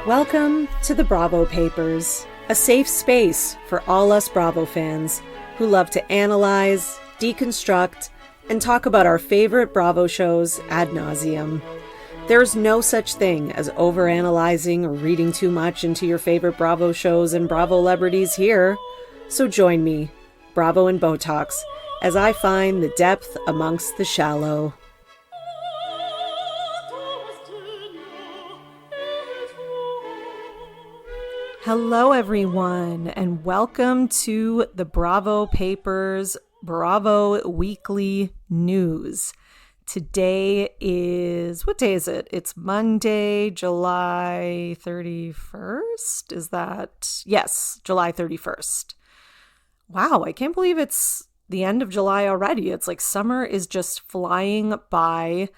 Welcome to the Bravo Papers, a safe space for all us Bravo fans who love to analyze, deconstruct, and talk about our favorite Bravo shows ad nauseum. There's no such thing as overanalyzing or reading too much into your favorite Bravo shows and Bravo celebrities here. So join me, Bravo and Botox, as I find the depth amongst the shallow. Hello, everyone, and welcome to the Bravo Papers Bravo Weekly News. Today is, what day is it? It's Monday, July 31st? Is that? Yes, July 31st. Wow, I can't believe it's the end of July already. It's like summer is just flying by.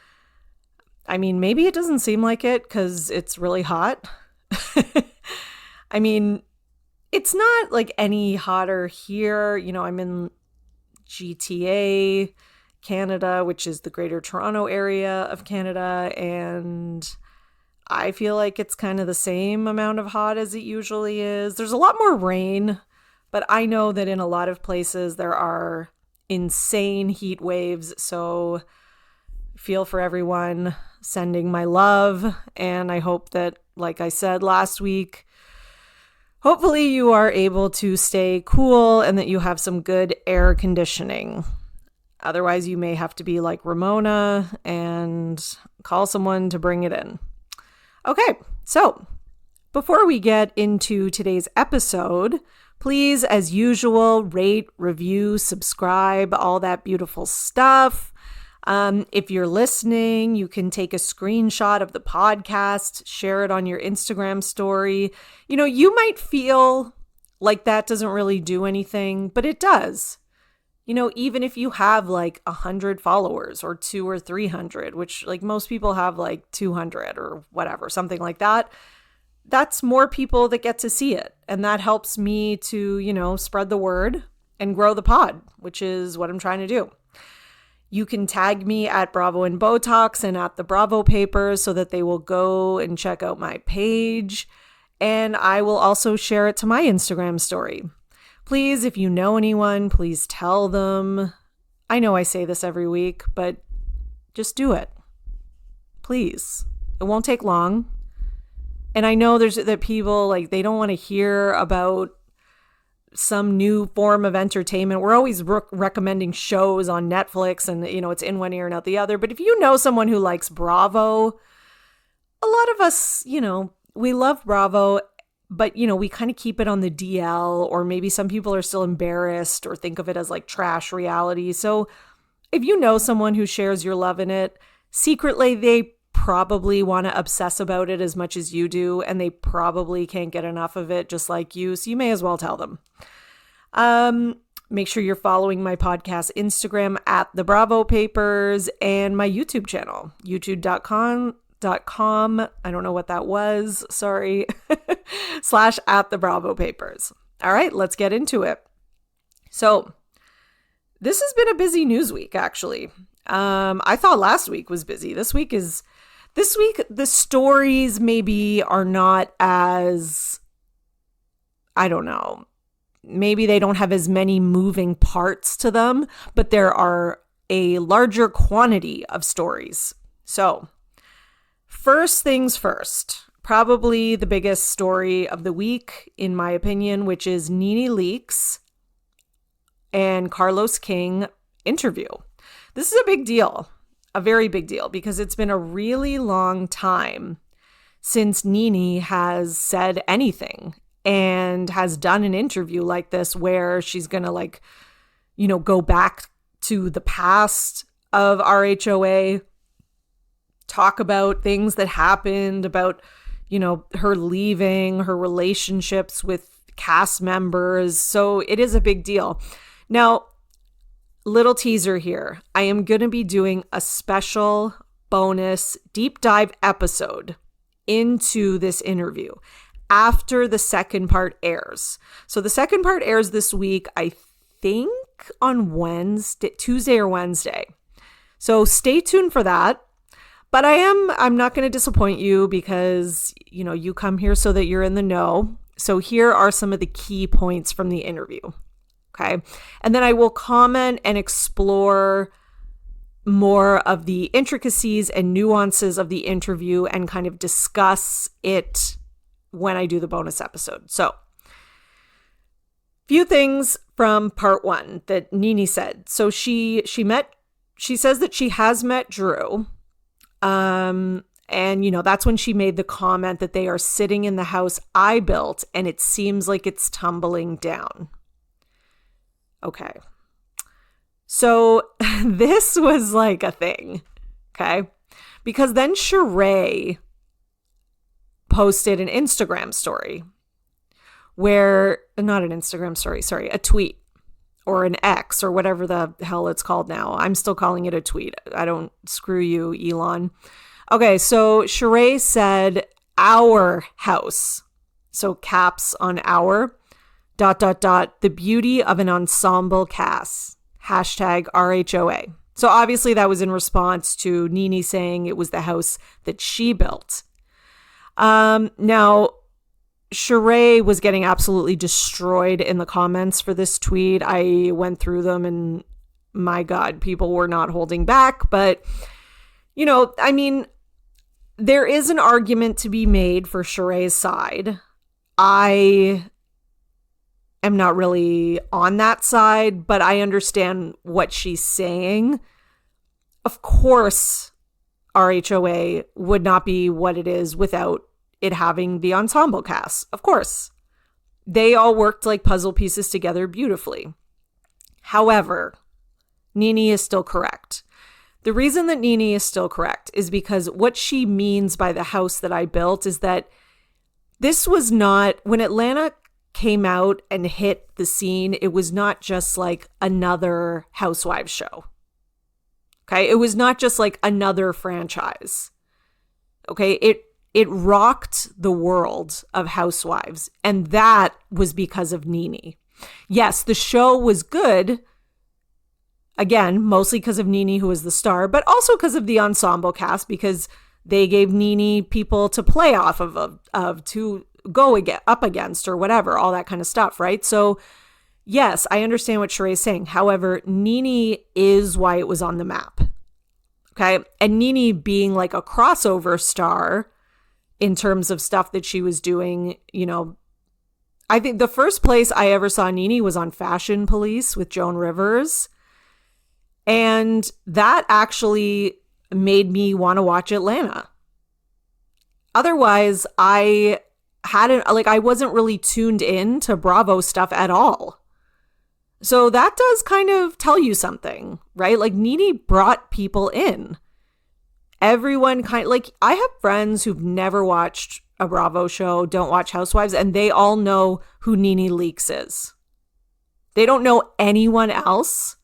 I mean, maybe it doesn't seem like it because it's really hot. I mean, it's not like any hotter here. You know, I'm in GTA, Canada, which is the Greater Toronto area of Canada, and I feel like it's kind of the same amount of hot as it usually is. There's a lot more rain, but I know that in a lot of places there are insane heat waves, so feel for everyone, sending my love, and I hope that, like I said last week, hopefully you are able to stay cool and that you have some good air conditioning. Otherwise, you may have to be like Ramona and call someone to bring it in. Okay, so before we get into today's episode, please, as usual, rate, review, subscribe, all that beautiful stuff. If you're listening, you can take a screenshot of the podcast, share it on your Instagram story. You know, you might feel like that doesn't really do anything, but it does. You know, even if you have like 100 followers or 200 or 300, which like most people have like 200 or whatever, something like that, that's more people that get to see it. And that helps me to, you know, spread the word and grow the pod, which is what I'm trying to do. You can tag me at Bravo and Botox and at the Bravo Papers so that they will go and check out my page. And I will also share it to my Instagram story. Please, if you know anyone, please tell them. I know I say this every week, but just do it. Please. It won't take long. And I know that people, like, they don't want to hear about some new form of entertainment. We're always recommending shows on Netflix and, you know, it's in one ear and out the other. But if you know someone who likes Bravo, a lot of us, you know, we love Bravo, but, you know, we kind of keep it on the DL, or maybe some people are still embarrassed or think of it as like trash reality. So if you know someone who shares your love in it, secretly they probably want to obsess about it as much as you do, and they probably can't get enough of it just like you, so you may as well tell them. Make sure you're following my podcast Instagram at the Bravo Papers and my YouTube channel, youtube.com, I don't know what that was, sorry, / at the Bravo Papers. All right, let's get into it. So this has been a busy news week, actually. I thought last week was busy. This week, the stories maybe are not as, I don't know, maybe they don't have as many moving parts to them, but there are a larger quantity of stories. So first things first, probably the biggest story of the week, in my opinion, which is Nene Leakes and Carlos King interview. This is a big deal, a very big deal, because it's been a really long time since Nene has said anything and has done an interview like this where she's going to, like, you know, go back to the past of RHOA, talk about things that happened, about, you know, her leaving, her relationships with cast members. So it is a big deal. Now, little teaser here. I am going to be doing a special bonus deep dive episode into this interview after the second part airs. So the second part airs this week, I think on Tuesday or Wednesday. So stay tuned for that. But I'm not going to disappoint you because, you come here so that you're in the know. So here are some of the key points from the interview. Okay. And then I will comment and explore more of the intricacies and nuances of the interview and kind of discuss it when I do the bonus episode. So, few things from part 1 that Nene said. So she says that she has met Drew. And, that's when she made the comment that they are sitting in the house I built and it seems like it's tumbling down. Okay. So this was like a thing. Okay. Because then Sheree posted an Instagram story a tweet or an X or whatever the hell it's called now. I'm still calling it a tweet. I don't screw you, Elon. Okay, so Sheree said, our house. So caps on our, ... the beauty of an ensemble cast. Hashtag RHOA. So obviously that was in response to Nene saying it was the house that she built. Now, Sheree was getting absolutely destroyed in the comments for this tweet. I went through them and my God, people were not holding back. But, there is an argument to be made for Sheree's side. I am not really on that side, but I understand what she's saying. Of course, RHOA would not be what it is without it having the ensemble cast. Of course, they all worked like puzzle pieces together beautifully. However, Nene is still correct. The reason that Nene is still correct is because what she means by the house that I built is that this was not, when Atlanta came out and hit the scene, it was not just like another Housewives show. Okay, it was not just like another franchise. Okay, it rocked the world of Housewives, and that was because of Nene. Yes, the show was good, again, mostly because of Nene, who was the star, but also because of the ensemble cast, because they gave Nene people to play off of to go up against or whatever, all that kind of stuff, right? So yes, I understand what Sheree's saying. However, Nene is why it was on the map. Okay. And Nene being like a crossover star in terms of stuff that she was doing, I think the first place I ever saw Nene was on Fashion Police with Joan Rivers. And that actually made me want to watch Atlanta. Otherwise, I wasn't really tuned in to Bravo stuff at all. So that does kind of tell you something, right? Like Nene brought people in. Everyone I have friends who've never watched a Bravo show, don't watch Housewives, and they all know who Nene Leakes is. They don't know anyone else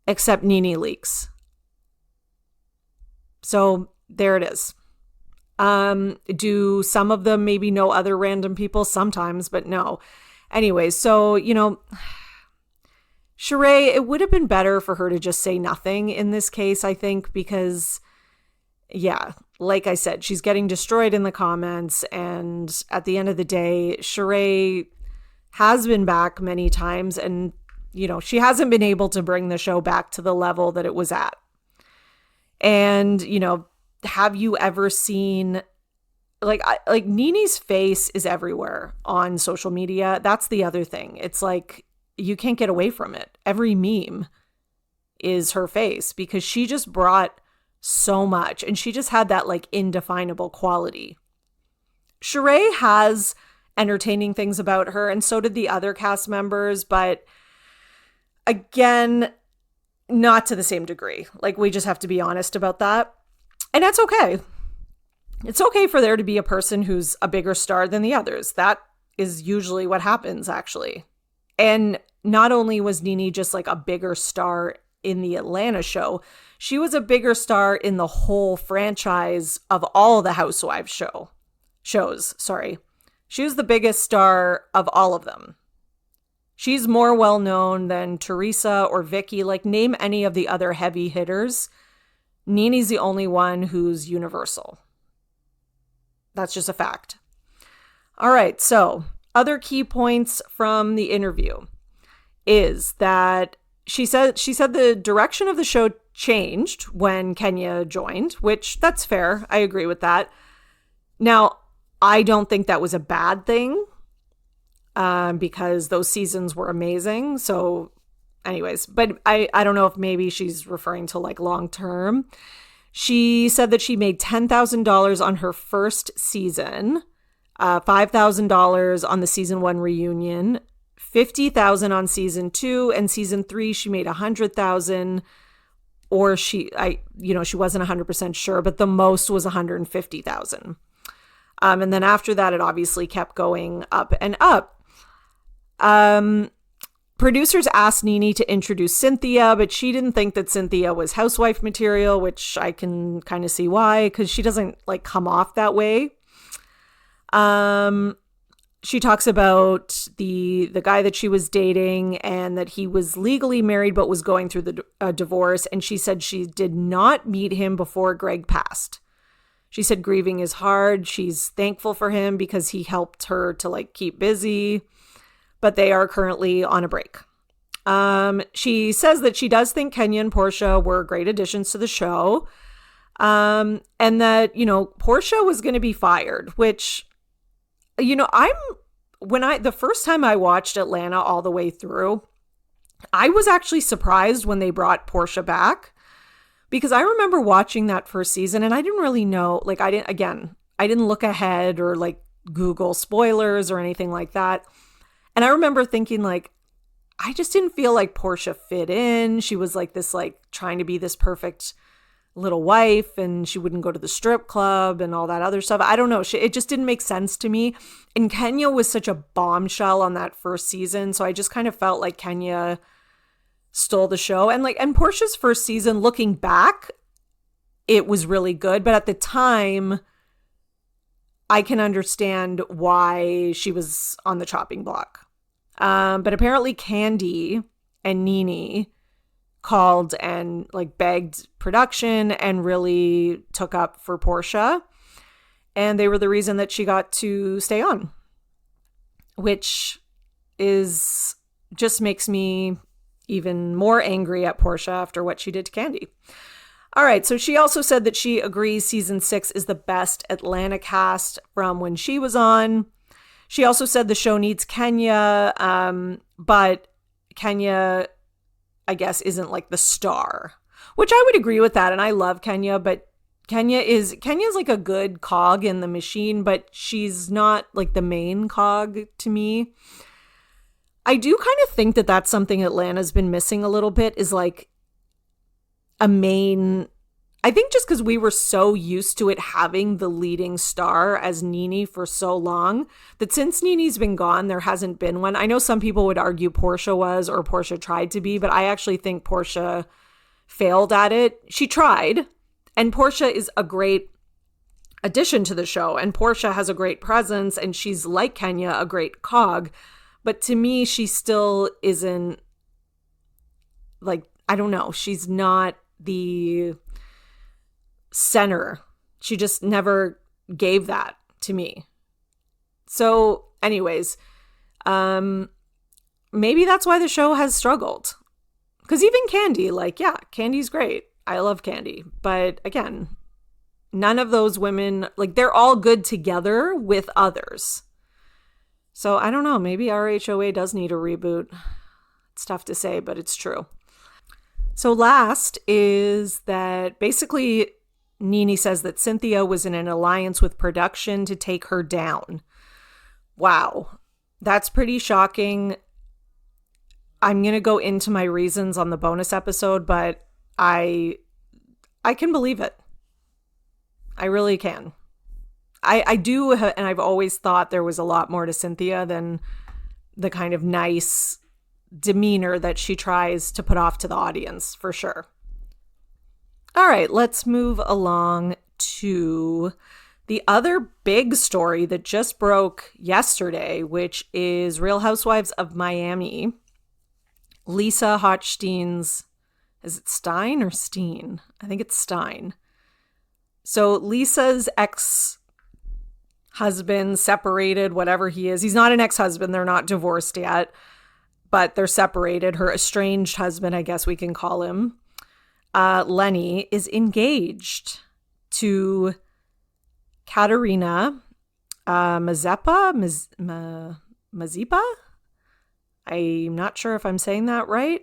except Nene Leakes. So there it is. Do some of them maybe know other random people? Sometimes, but no. Anyways, so, Sheree, it would have been better for her to just say nothing in this case, I think, because, yeah, like I said, she's getting destroyed in the comments. And at the end of the day, Sheree has been back many times and, she hasn't been able to bring the show back to the level that it was at. And, have you ever seen like Nene's face is everywhere on social media? That's the other thing. It's like you can't get away from it. Every meme is her face because she just brought so much and she just had that like indefinable quality. Sheree has entertaining things about her and so did the other cast members, but again, not to the same degree. Like we just have to be honest about that. And that's okay. It's okay for there to be a person who's a bigger star than the others. That is usually what happens, actually. And not only was Nene just like a bigger star in the Atlanta show, she was a bigger star in the whole franchise of all the Housewives shows. She was the biggest star of all of them. She's more well known than Teresa or Vicky. Like name any of the other heavy hitters. Nene's the only one who's universal. That's just a fact. All right, so other key points from the interview is that she said the direction of the show changed when Kenya joined, which that's fair. I agree with that. Now, I don't think that was a bad thing because those seasons were amazing. So anyways, but I don't know if maybe she's referring to like long term. She said that she made $10,000 on her first season, $5,000 on the season 1 reunion, $50,000 on season 2, and season 3 she made $100,000, or she wasn't 100% sure, but the most was $150,000. And then after that, it obviously kept going up and up. Producers asked Nene to introduce Cynthia, but she didn't think that Cynthia was housewife material, which I can kind of see why, because she doesn't like come off that way. She talks about the guy that she was dating and that he was legally married but was going through the divorce. And she said she did not meet him before Greg passed. She said grieving is hard. She's thankful for him because he helped her to like keep busy, but they are currently on a break. She says that she does think Kenya and Portia were great additions to the show. And that, Portia was going to be fired, which, the first time I watched Atlanta all the way through, I was actually surprised when they brought Portia back, because I remember watching that first season and I didn't really know, I didn't look ahead or like Google spoilers or anything like that. And I remember thinking I just didn't feel like Portia fit in. She was like this, trying to be this perfect little wife, and she wouldn't go to the strip club and all that other stuff. I don't know. It just didn't make sense to me. And Kenya was such a bombshell on that first season. So I just kind of felt like Kenya stole the show. And Portia's first season, looking back, it was really good. But at the time, I can understand why she was on the chopping block. But apparently Candy and Nene called and begged production and really took up for Portia. And they were the reason that she got to stay on, which just makes me even more angry at Portia after what she did to Candy. All right, so she also said that she agrees season 6 is the best Atlanta cast from when she was on. She also said the show needs Kenya, but Kenya, I guess, isn't the star, which I would agree with that. And I love Kenya, but Kenya's like a good cog in the machine, but she's not the main cog to me. I do kind of think that that's something Atlanta's been missing a little bit, is a main. I think just because we were so used to it having the leading star as Nene for so long, that since Nene's been gone, there hasn't been one. I know some people would argue Portia was, or Portia tried to be, but I actually think Portia failed at it. She tried, and Portia is a great addition to the show, and Portia has a great presence, and she's like Kenya, a great cog. But to me, she still isn't, I don't know, she's not the center. She just never gave that to me. So anyways, maybe that's why the show has struggled. Because even Candy, Candy's great. I love Candy. But again, none of those women, they're all good together with others. So I don't know, maybe RHOA does need a reboot. It's tough to say, but it's true. So last is that basically Nene says that Cynthia was in an alliance with production to take her down. Wow, that's pretty shocking. I'm going to go into my reasons on the bonus episode, but I can believe it. I really can. I do, and I've always thought there was a lot more to Cynthia than the kind of nice demeanor that she tries to put off to the audience, for sure. All right, let's move along to the other big story that just broke yesterday, which is Real Housewives of Miami. Lisa Hochstein's Is it Stein or Steen? I think it's Stein. So Lisa's ex-husband, separated, whatever he is. He's not an ex-husband. They're not divorced yet, but they're separated. Her estranged husband, I guess we can call him, Lenny, is engaged to Katerina Mazepa. I'm not sure if I'm saying that right.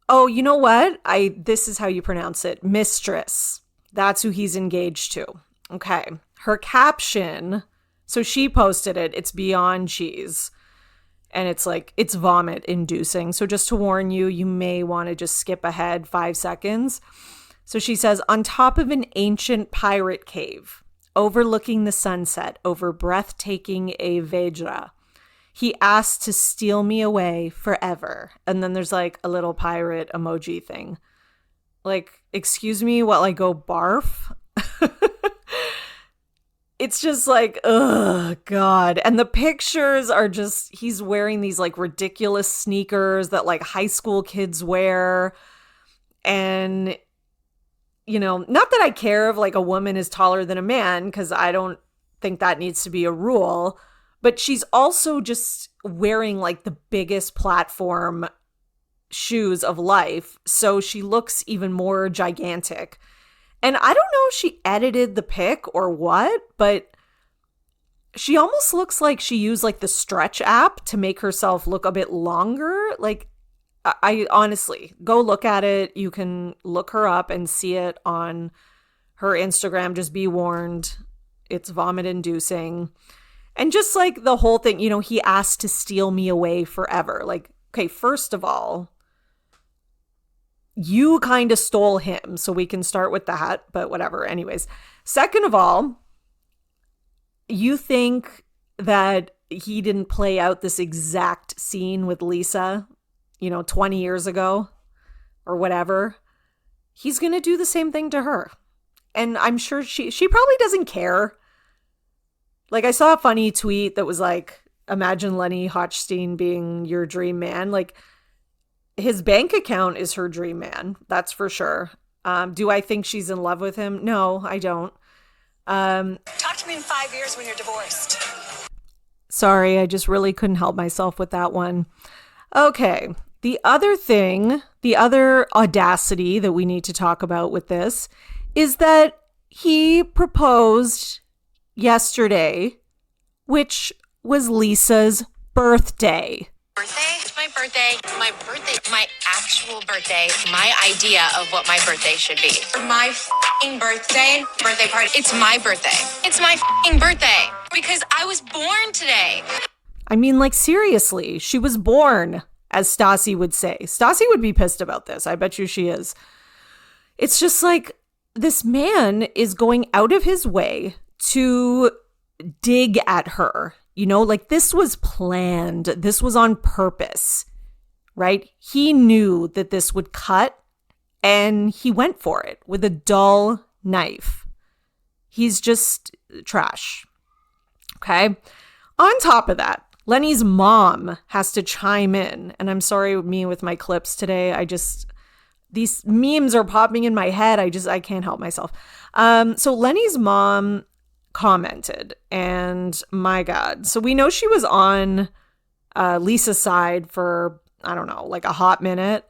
Oh, you know what? This is how you pronounce it. Mistress. That's who he's engaged to. Okay. Her caption, so she posted it. It's beyond cheese. And it's like, it's vomit inducing. So just to warn you, you may want to just skip ahead 5 seconds. So she says, on top of an ancient pirate cave, overlooking the sunset over breathtaking Vedra, he asked to steal me away forever. And then there's like a little pirate emoji thing. Like, excuse me while I go barf? It's just like, ugh, God. And the pictures are just, he's wearing these like ridiculous sneakers that like high school kids wear. And, you know, not that I care if like a woman is taller than a man, because I don't think that needs to be a rule. But she's also just wearing like the biggest platform shoes of life. So she looks even more gigantic. And I don't know if she edited the pic or what, but she almost looks like she used like the Stretch app to make herself look a bit longer. Like, I honestly, go look at it. You can look her up and see it on her Instagram. Just be warned, it's vomit inducing. And just like the whole thing, you know, he asked to steal me away forever. Like, okay, first of all, you kind of stole him, so we can start with that, but whatever. Anyways, second of all, you think that he didn't play out this exact scene with Lisa, you know, 20 years ago or whatever. He's going to do the same thing to her. And I'm sure she probably doesn't care. Like, I saw a funny tweet that was like, imagine Lenny Hochstein being your dream man. Like, his bank account is her dream man. That's for sure. Do I think she's in love with him? No, I don't. Talk to me in 5 years when you're divorced. Sorry, I just really couldn't help myself with that one. Okay. The other thing, the other audacity that we need to talk about with this is that he proposed yesterday, which was Lisa's birthday. It's my birthday. My actual birthday. My idea of what my birthday should be. For my birthday party. It's my birthday. It's my birthday because I was born today. I mean, like, seriously, she was born, as Stassi would say. Stassi would be pissed about this. I bet you she is. It's just like, this man is going out of his way to dig at her. You know, like, this was planned. This was on purpose, right? He knew that this would cut, and he went for it with a dull knife. He's just trash. Okay. On top of that, Lenny's mom has to chime in. And I'm sorry, me with my clips today. These memes are popping in my head. I can't help myself. So Lenny's mom commented, and my God. So we know she was on Lisa's side for, I don't know, like a hot minute.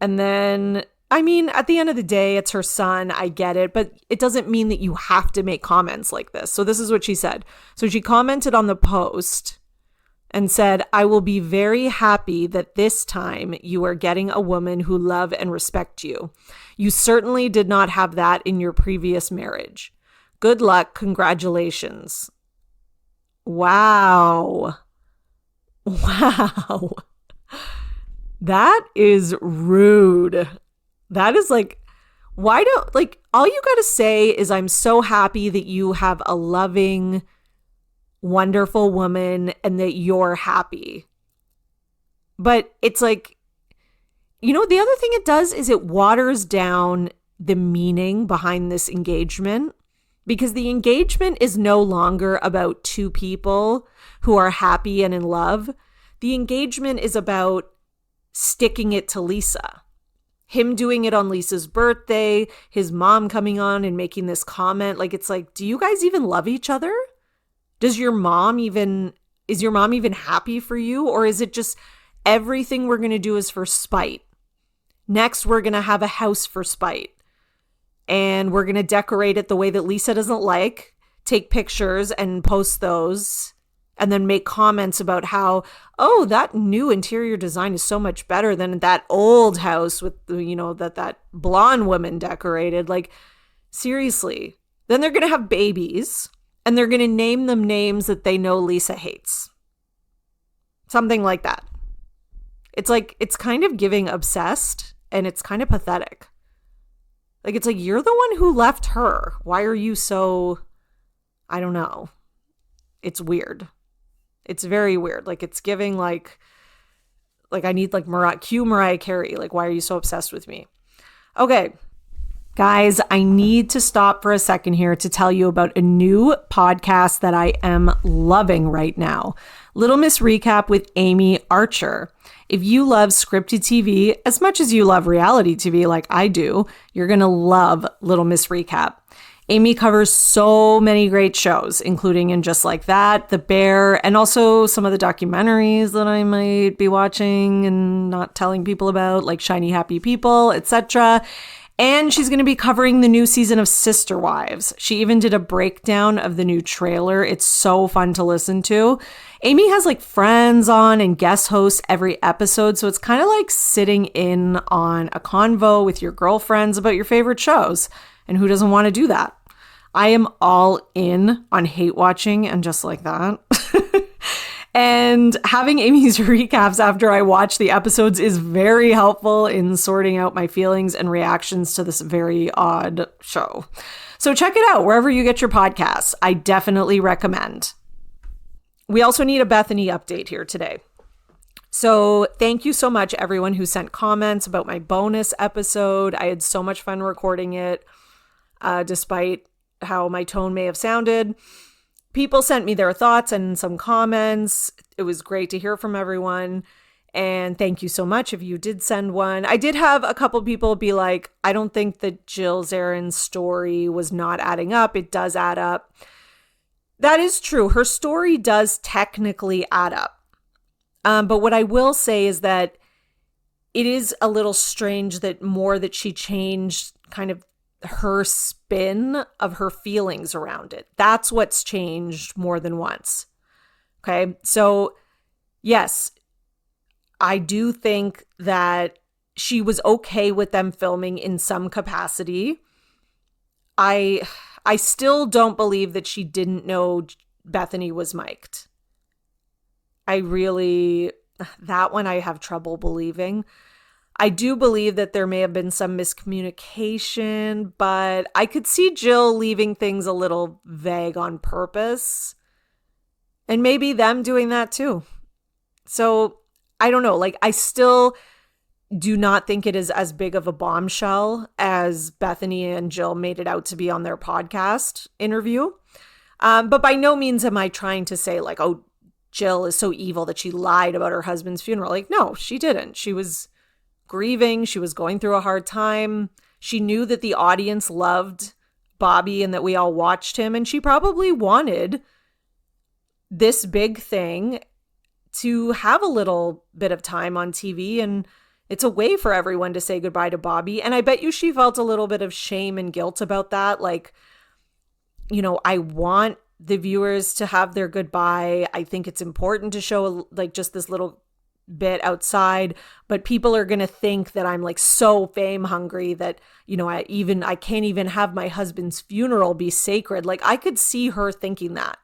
And then, I mean, at the end of the day, it's her son. I get it, but it doesn't mean that you have to make comments like this. So this is what she said. So she commented on the post and said, I will be very happy that this time you are getting a woman who love and respect you. You certainly did not have that in your previous marriage. Good luck. Congratulations. Wow. Wow. That is rude. That is like, all you got to say is, I'm so happy that you have a loving, wonderful woman and that you're happy. But it's like, you know, the other thing it does is it waters down the meaning behind this engagement. Because the engagement is no longer about two people who are happy and in love. The engagement is about sticking it to Lisa. him doing it on Lisa's birthday, his mom coming on and making this comment. Like, it's like, do you guys even love each other? Is your mom even happy for you? Or is it just everything we're going to do is for spite? Next, we're going to have a house for spite. And we're going to decorate it the way that Lisa doesn't like, take pictures and post those, and then make comments about how, oh, that new interior design is so much better than that old house with, that blonde woman decorated. Like, seriously. Then they're going to have babies, and they're going to name them names that they know Lisa hates. Something like that. It's like, it's kind of giving obsessed, and it's kind of pathetic. Like, it's like, you're the one who left her. Why are you so, I don't know. It's weird. It's very weird. Like, it's giving like I need like Mariah Carey. Like, why are you so obsessed with me? Okay, guys, I need to stop for a second here to tell you about a new podcast that I am loving right now. Little Miss Recap with Amy Archer. If you love scripted TV as much as you love reality TV like I do, you're going to love Little Miss Recap. Amy covers so many great shows, including In Just Like That, The Bear, and also some of the documentaries that I might be watching and not telling people about, like Shiny Happy People, etc. And she's going to be covering the new season of Sister Wives. She even did a breakdown of the new trailer. It's so fun to listen to. Amy has like friends on and guest hosts every episode. So it's kind of like sitting in on a convo with your girlfriends about your favorite shows. And who doesn't want to do that? I am all in on hate watching and Just Like That. And having Amy's recaps after I watch the episodes is very helpful in sorting out my feelings and reactions to this very odd show. So check it out wherever you get your podcasts. I definitely recommend. We also need a Bethenny update here today. So thank you so much, everyone who sent comments about my bonus episode. I had so much fun recording it, despite how my tone may have sounded. People sent me their thoughts and some comments. It was great to hear from everyone. And thank you so much if you did send one. I did have a couple people be like, I don't think that Jill Zarin's story was not adding up. It does add up. That is true. Her story does technically add up. But what I will say is that it is a little strange that she changed kind of her spin of her feelings around it. That's what's changed more than once. Okay. So yes, I do think that she was okay with them filming in some capacity. I still don't believe that she didn't know Bethenny was mic'd. That one I have trouble believing. I do believe that there may have been some miscommunication, but I could see Jill leaving things a little vague on purpose. And maybe them doing that too. So I don't know. Like, I still do not think it is as big of a bombshell as Bethenny and Jill made it out to be on their podcast interview. But by no means am I trying to say like, oh, Jill is so evil that she lied about her husband's funeral. Like, no, she didn't. She was grieving. She was going through a hard time. She knew that the audience loved Bobby and that we all watched him. And she probably wanted this big thing to have a little bit of time on TV. And it's a way for everyone to say goodbye to Bobby. And I bet you she felt a little bit of shame and guilt about that. Like, I want the viewers to have their goodbye. I think it's important to show like just this little bit outside, but people are going to think that I'm like so fame hungry that, I can't even have my husband's funeral be sacred. Like, I could see her thinking that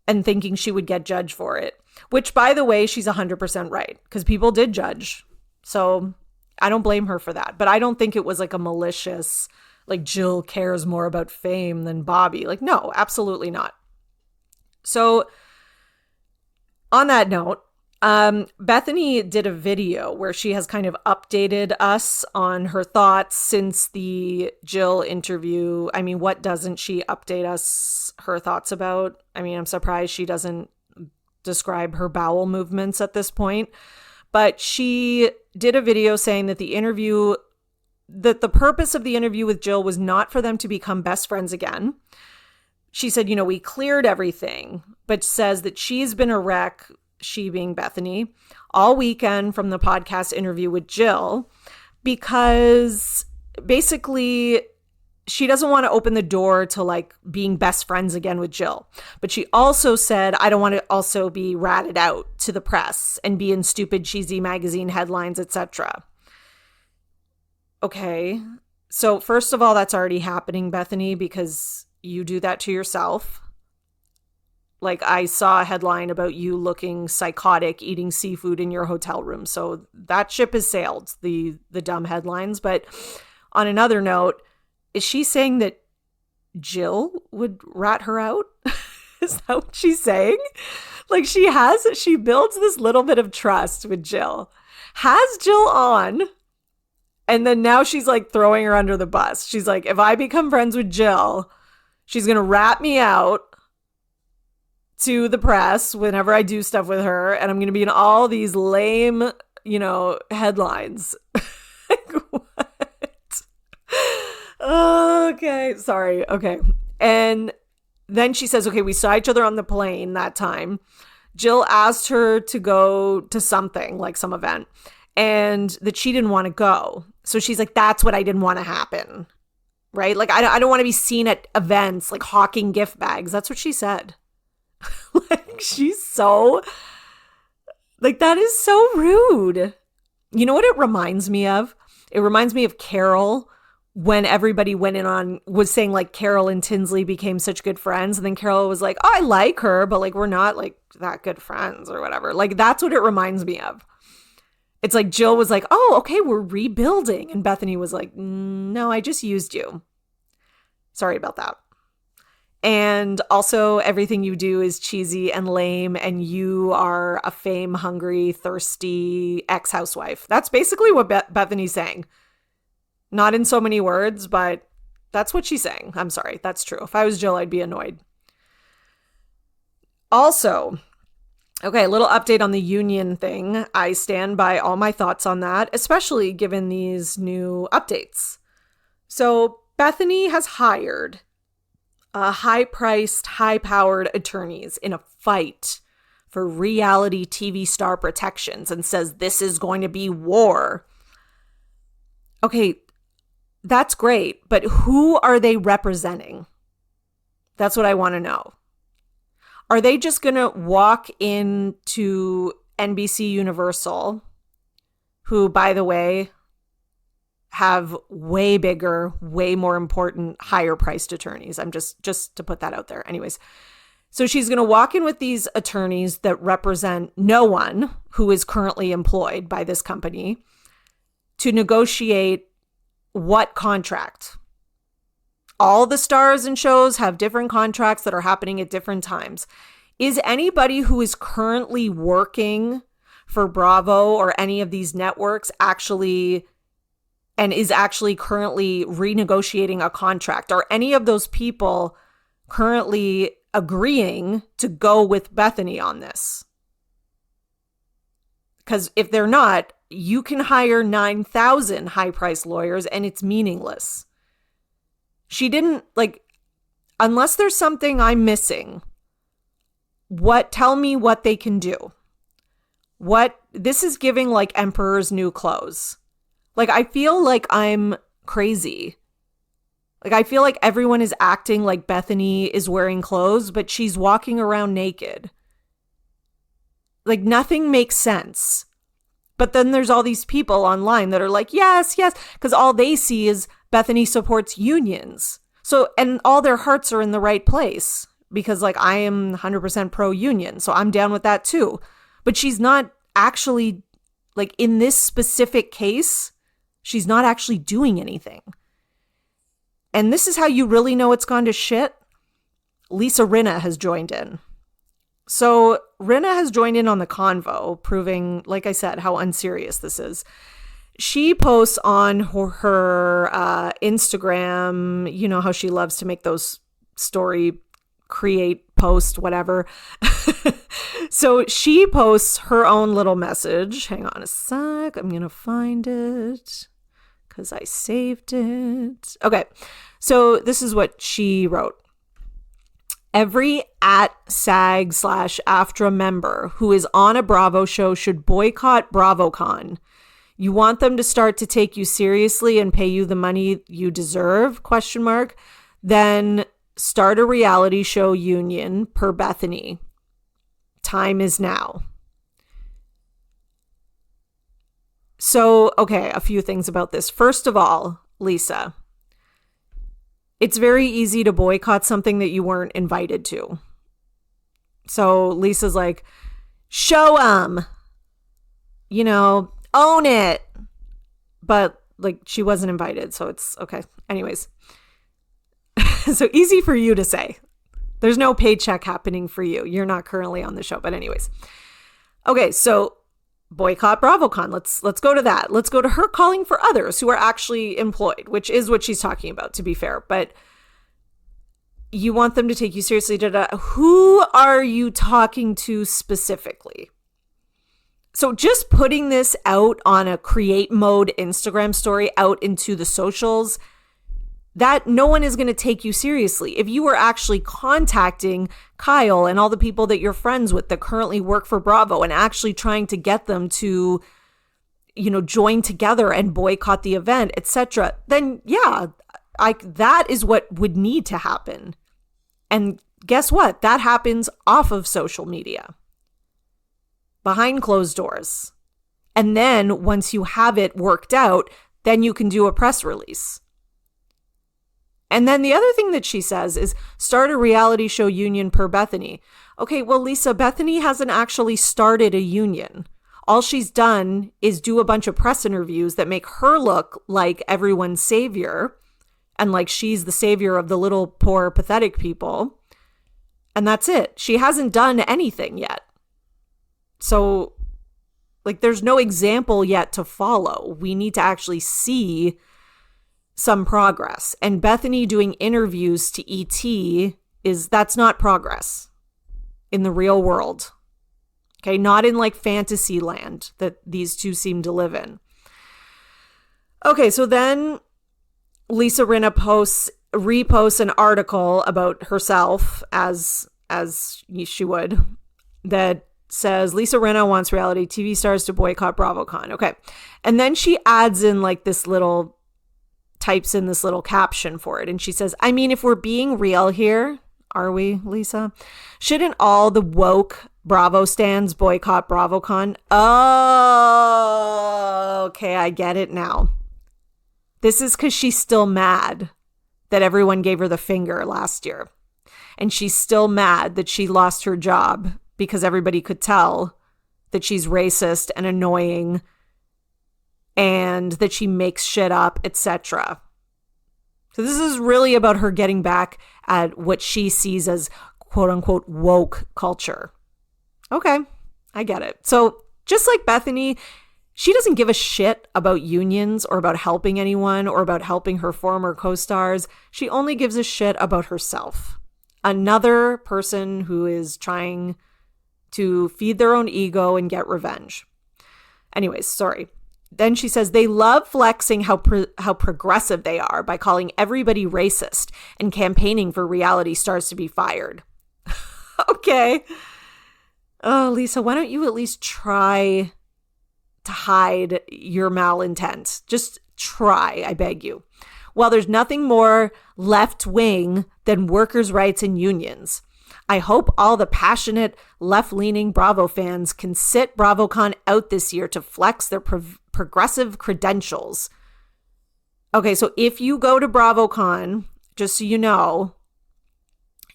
and thinking she would get judged for it, which, by the way, she's 100% right, because people did judge. So I don't blame her for that, but I don't think it was like a malicious, like Jill cares more about fame than Bobby. Like, no, absolutely not. So on that note, Bethenny did a video where she has kind of updated us on her thoughts since the Jill interview. I mean, what doesn't she update us her thoughts about? I mean, I'm surprised she doesn't describe her bowel movements at this point. But she did a video saying that the interview that the purpose of the interview with Jill was not for them to become best friends again. She said, we cleared everything, but says that she's been a wreck, she being Bethenny, all weekend from the podcast interview with Jill, because basically she doesn't want to open the door to like being best friends again with Jill. But she also said, I don't want to also be ratted out to the press and be in stupid, cheesy magazine headlines, etc. Okay. So first of all, that's already happening, Bethenny, because you do that to yourself. Like I saw a headline about you looking psychotic, eating seafood in your hotel room. So that ship has sailed, the dumb headlines. But on another note, is she saying that Jill would rat her out? Is that what she's saying? Like she builds this little bit of trust with Jill, has Jill on, and then now she's like throwing her under the bus. She's like, if I become friends with Jill, she's going to rat me out to the press whenever I do stuff with her, and I'm going to be in all these lame, headlines. Like, what? Okay, sorry. Okay. And then she says, okay, we saw each other on the plane that time. Jill asked her to go to something, like some event, and that she didn't want to go. So she's like, that's what I didn't want to happen. Right? Like, I don't want to be seen at events, like hawking gift bags. That's what she said. Like, she's so, like, that is so rude. You know what it reminds me of? It reminds me of Carol, when everybody was saying like Carol and Tinsley became such good friends. And then Carol was like, oh, I like her, but like, we're not like that good friends or whatever. Like, that's what it reminds me of. It's like Jill was like, oh, okay, we're rebuilding. And Bethenny was like, no, I just used you. Sorry about that. And also everything you do is cheesy and lame. And you are a fame hungry, thirsty ex-housewife. That's basically what Bethenny's saying. Not in so many words, but that's what she's saying. I'm sorry. That's true. If I was Jill, I'd be annoyed. Also, okay, a little update on the union thing. I stand by all my thoughts on that, especially given these new updates. So Bethenny has hired high-priced, high-powered attorneys in a fight for reality TV star protections and says this is going to be war. Okay, that's great, but who are they representing? That's what I want to know. Are they just going to walk into NBC Universal, who, by the way, have way bigger, way more important, higher priced attorneys? I'm just to put that out there. Anyways, so she's going to walk in with these attorneys that represent no one who is currently employed by this company to negotiate what contract? All the stars and shows have different contracts that are happening at different times. Is anybody who is currently working for Bravo or any of these networks actually currently renegotiating a contract? Are any of those people currently agreeing to go with Bethenny on this? Because if they're not, you can hire 9,000 high-priced lawyers and it's meaningless. She didn't, unless there's something I'm missing, tell me what they can do. This is giving like Emperor's New Clothes. Like, I feel like I'm crazy. Like, I feel like everyone is acting like Bethenny is wearing clothes, but she's walking around naked. Like, nothing makes sense. But then there's all these people online that are like, yes, because all they see is Bethenny supports unions. So, and all their hearts are in the right place because I am 100% pro-union. So I'm down with that too. But she's not actually, in this specific case, she's not actually doing anything. And this is how you really know it's gone to shit. Lisa Rinna has joined in. So Rinna has joined in on the convo, proving, like I said, how unserious this is. She posts on her Instagram, you know how she loves to make those story, create, post, whatever. So she posts her own little message. Hang on a sec. I'm going to find it. because I saved it. Okay, so this is what she wrote. Every @SAG/AFTRA member who is on a Bravo show should boycott BravoCon. You want them to start to take you seriously and pay you the money you deserve? ? Then start a reality show union per Bethenny. Time is now. So, okay, a few things about this. First of all, Lisa, it's very easy to boycott something that you weren't invited to. So Lisa's like, show 'em, own it. But like, she wasn't invited, so it's okay. Anyways, so easy for you to say. There's no paycheck happening for you. You're not currently on the show, but anyways. Okay, so boycott BravoCon. Let's go to that. Let's go to her calling for others who are actually employed, which is what she's talking about, to be fair. But you want them to take you seriously. Who are you talking to specifically? So just putting this out on a create mode Instagram story out into the socials, that no one is going to take you seriously. If you were actually contacting Kyle and all the people that you're friends with that currently work for Bravo and actually trying to get them to, join together and boycott the event, etc., then yeah, that is what would need to happen. And guess what? That happens off of social media, behind closed doors. And then once you have it worked out, then you can do a press release. And then the other thing that she says is start a reality show union per Bethenny. Okay, well, Lisa, Bethenny hasn't actually started a union. All she's done is do a bunch of press interviews that make her look like everyone's savior and like she's the savior of the little, poor, pathetic people. And that's it. She hasn't done anything yet. So, like, there's no example yet to follow. We need to actually see some progress. And Bethenny doing interviews to ET that's not progress in the real world. Okay, not in like fantasy land that these two seem to live in. Okay, so then Lisa Rinna reposts an article about herself as she would, that says Lisa Rinna wants reality TV stars to boycott BravoCon. Okay. And then she adds in like types in this little caption for it. And she says, I mean, if we're being real here, are we, Lisa? Shouldn't all the woke Bravo stans boycott BravoCon? Oh, okay. I get it now. This is because she's still mad that everyone gave her the finger last year. And she's still mad that she lost her job because everybody could tell that she's racist and annoying and that she makes shit up, etc. So this is really about her getting back at what she sees as quote unquote woke culture. Okay, I get it. So just like Bethenny, she doesn't give a shit about unions or about helping anyone or about helping her former co-stars. She only gives a shit about herself. Another person who is trying to feed their own ego and get revenge. Anyways, sorry. Then she says they love flexing how progressive they are by calling everybody racist and campaigning for reality stars to be fired. Okay. Oh, Lisa, why don't you at least try to hide your malintent? Just try, I beg you. Well, there's nothing more left-wing than workers' rights and unions. I hope all the passionate, left-leaning Bravo fans can sit BravoCon out this year to flex their progressive credentials. Okay, so if you go to BravoCon, just so you know,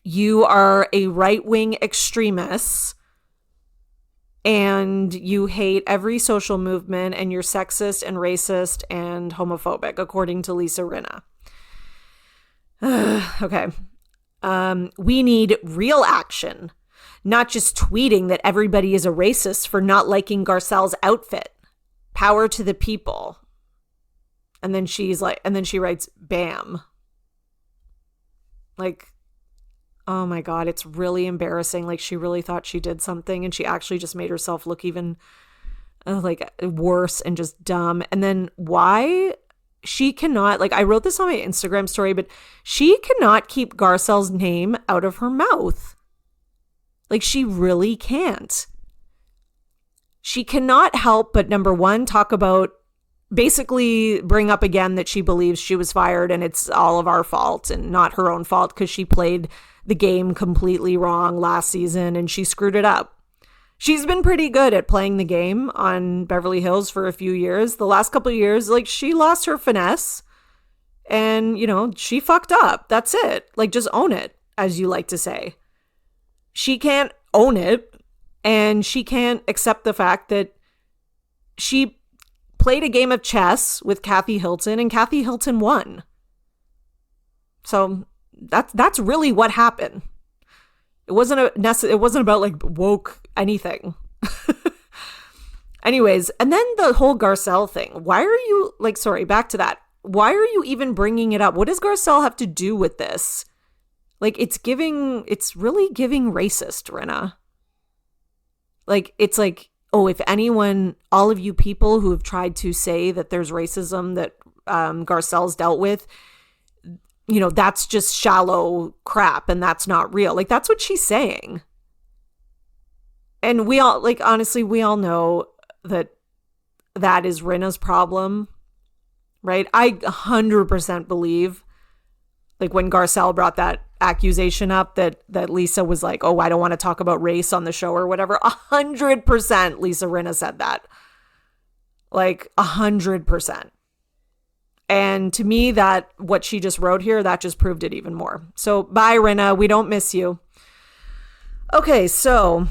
you are a right-wing extremist and you hate every social movement and you're sexist and racist and homophobic, according to Lisa Rinna. Okay. We need real action, not just tweeting that everybody is a racist for not liking Garcelle's outfit. Power to the people. And then she writes, bam. Like, oh my God, it's really embarrassing. Like she really thought she did something and she actually just made herself look even like worse and just dumb. And then why she cannot, like I wrote this on my Instagram story, but she cannot keep Garcelle's name out of her mouth. Like she really can't. She cannot help but number one, talk about, basically bring up again that she believes she was fired and it's all of our fault and not her own fault because she played the game completely wrong last season and she screwed it up. She's been pretty good at playing the game on Beverly Hills for a few years. The last couple of years, like she lost her finesse and, you know, she fucked up. That's it. Like just own it, as you like to say. She can't own it and she can't accept the fact that she played a game of chess with Kathy Hilton and Kathy Hilton won. So that's really what happened. It wasn't about like woke anything. Anyways, and then the whole Garcelle thing. Why are you back to that. Why are you even bringing it up? What does Garcelle have to do with this? Like it's really giving racist, Rinna. Like it's like, oh, if anyone, all of you people who have tried to say that there's racism that Garcelle's dealt with, you know, that's just shallow crap and that's not real. Like, that's what she's saying. And we all, like, honestly, we all know that that is Rinna's problem, right? I 100% believe, like, when Garcelle brought that accusation up that Lisa was like, oh, I don't want to talk about race on the show or whatever. 100% Lisa Rinna said that. Like, 100%. And to me, that what she just wrote here, that just proved it even more. So bye, Rinna. We don't miss you. Okay, so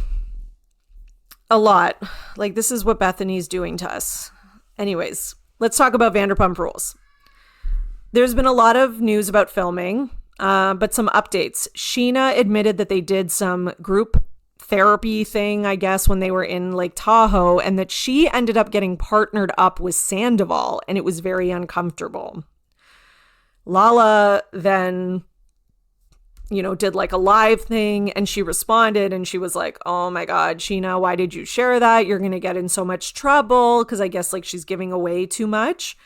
a lot. Like, this is what Bethenny's doing to us. Anyways, let's talk about Vanderpump Rules. There's been a lot of news about filming, but some updates. Scheana admitted that they did some group therapy thing, I guess, when they were in Lake Tahoe, and that she ended up getting partnered up with Sandoval, and it was very uncomfortable. Lala then, you know, did like a live thing, and she responded, and she was like, oh my God, Scheana, why did you share that? You're going to get in so much trouble, because I guess like she's giving away too much.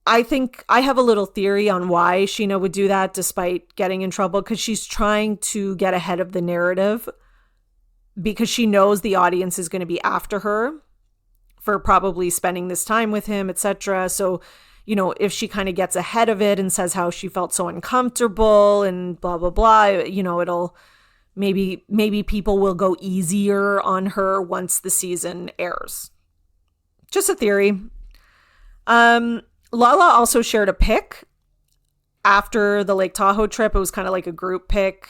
I think I have a little theory on why Scheana would do that despite getting in trouble, because she's trying to get ahead of the narrative because she knows the audience is going to be after her for probably spending this time with him, etc. So, you know, if she kind of gets ahead of it and says how she felt so uncomfortable and blah, blah, blah, you know, it'll maybe people will go easier on her once the season airs. Just a theory. Lala also shared a pic after the Lake Tahoe trip. It was kind of like a group pic.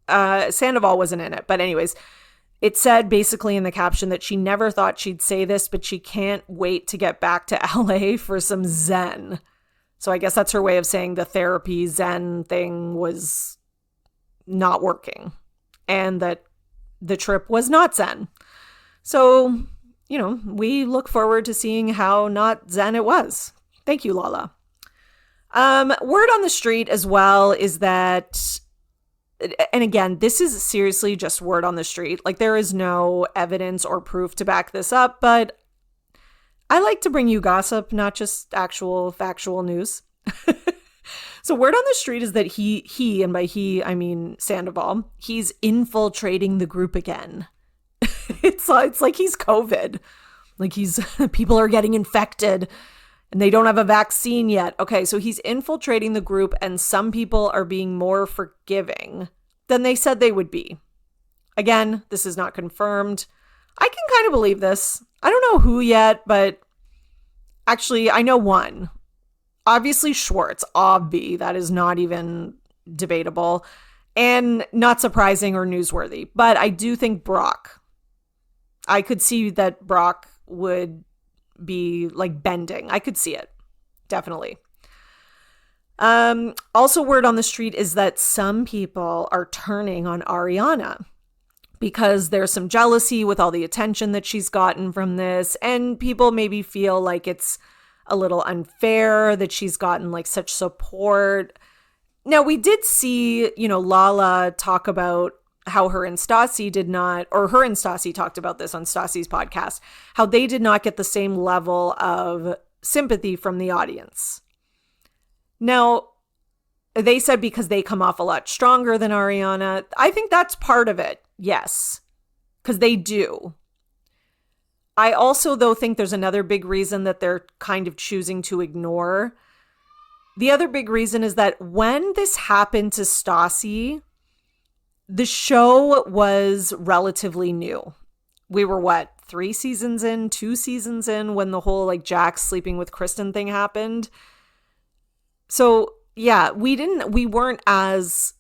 Sandoval wasn't in it. But anyways, it said basically in the caption that she never thought she'd say this, but she can't wait to get back to LA for some Zen. So I guess that's her way of saying the therapy Zen thing was not working and that the trip was not Zen. So, you know, we look forward to seeing how not Zen it was. Thank you, Lala. Word on the street as well is that, and again, this is seriously just word on the street. Like, there is no evidence or proof to back this up, but I like to bring you gossip, not just actual factual news. So word on the street is that he, and by he, I mean Sandoval, he's infiltrating the group again. It's like he's COVID. Like people are getting infected. And they don't have a vaccine yet. Okay, so he's infiltrating the group and some people are being more forgiving than they said they would be. Again, this is not confirmed. I can kind of believe this. I don't know who yet, but actually I know one. Obviously Schwartz, obvi, that is not even debatable and not surprising or newsworthy. But I do think Brock. I could see that Brock would be like bending. I could see it. Definitely. Also word on the street is that some people are turning on Ariana because there's some jealousy with all the attention that she's gotten from this, and people maybe feel like it's a little unfair that she's gotten like such support. Now we did see, you know, Lala talk about how her and Stassi did not, or her and Stassi talked about this on Stassi's podcast, how they did not get the same level of sympathy from the audience. Now, they said because they come off a lot stronger than Ariana. I think that's part of it. Yes, because they do. I also, though, think there's another big reason that they're kind of choosing to ignore. The other big reason is that when this happened to Stassi, the show was relatively new. We were, 3 seasons in, 2 seasons in when the whole like Jack sleeping with Kristen thing happened. So yeah, we weren't as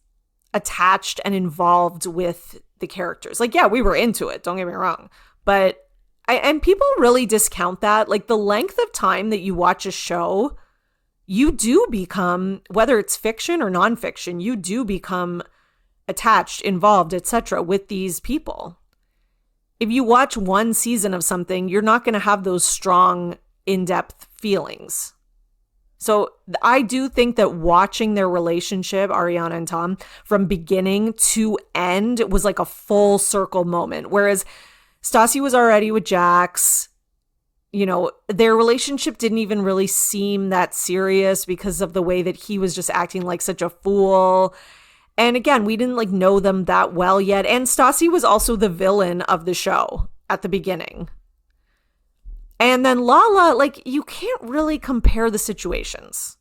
attached and involved with the characters. Like, yeah, we were into it, don't get me wrong. But and people really discount that. Like the length of time that you watch a show, you do become, whether it's fiction or nonfiction, you do become attached, involved, etc. with these people. If you watch one season of something, you're not going to have those strong, in-depth feelings. So I do think that watching their relationship, Ariana and Tom, from beginning to end was like a full circle moment. Whereas Stassi was already with Jax. You know, their relationship didn't even really seem that serious because of the way that he was just acting like such a fool. And again, we didn't like know them that well yet. And Stassi was also the villain of the show at the beginning. And then Lala, like, you can't really compare the situations.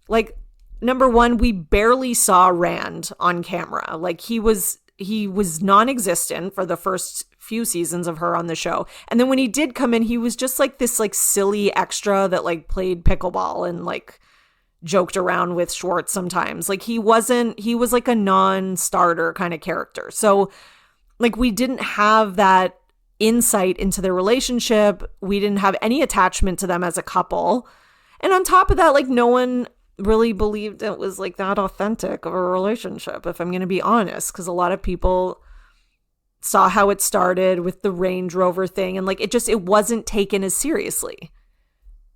Like, number one, we barely saw Rand on camera. Like, he was non-existent for the first few seasons of her on the show. And then when he did come in, he was just like this like silly extra that like played pickleball and like joked around with Schwartz sometimes. Like he was like a non-starter kind of character. So like we didn't have that insight into their relationship. We didn't have any attachment to them as a couple. And on top of that, like no one really believed it was like that authentic of a relationship, if I'm going to be honest, because a lot of people saw how it started with the Range Rover thing and like it wasn't taken as seriously.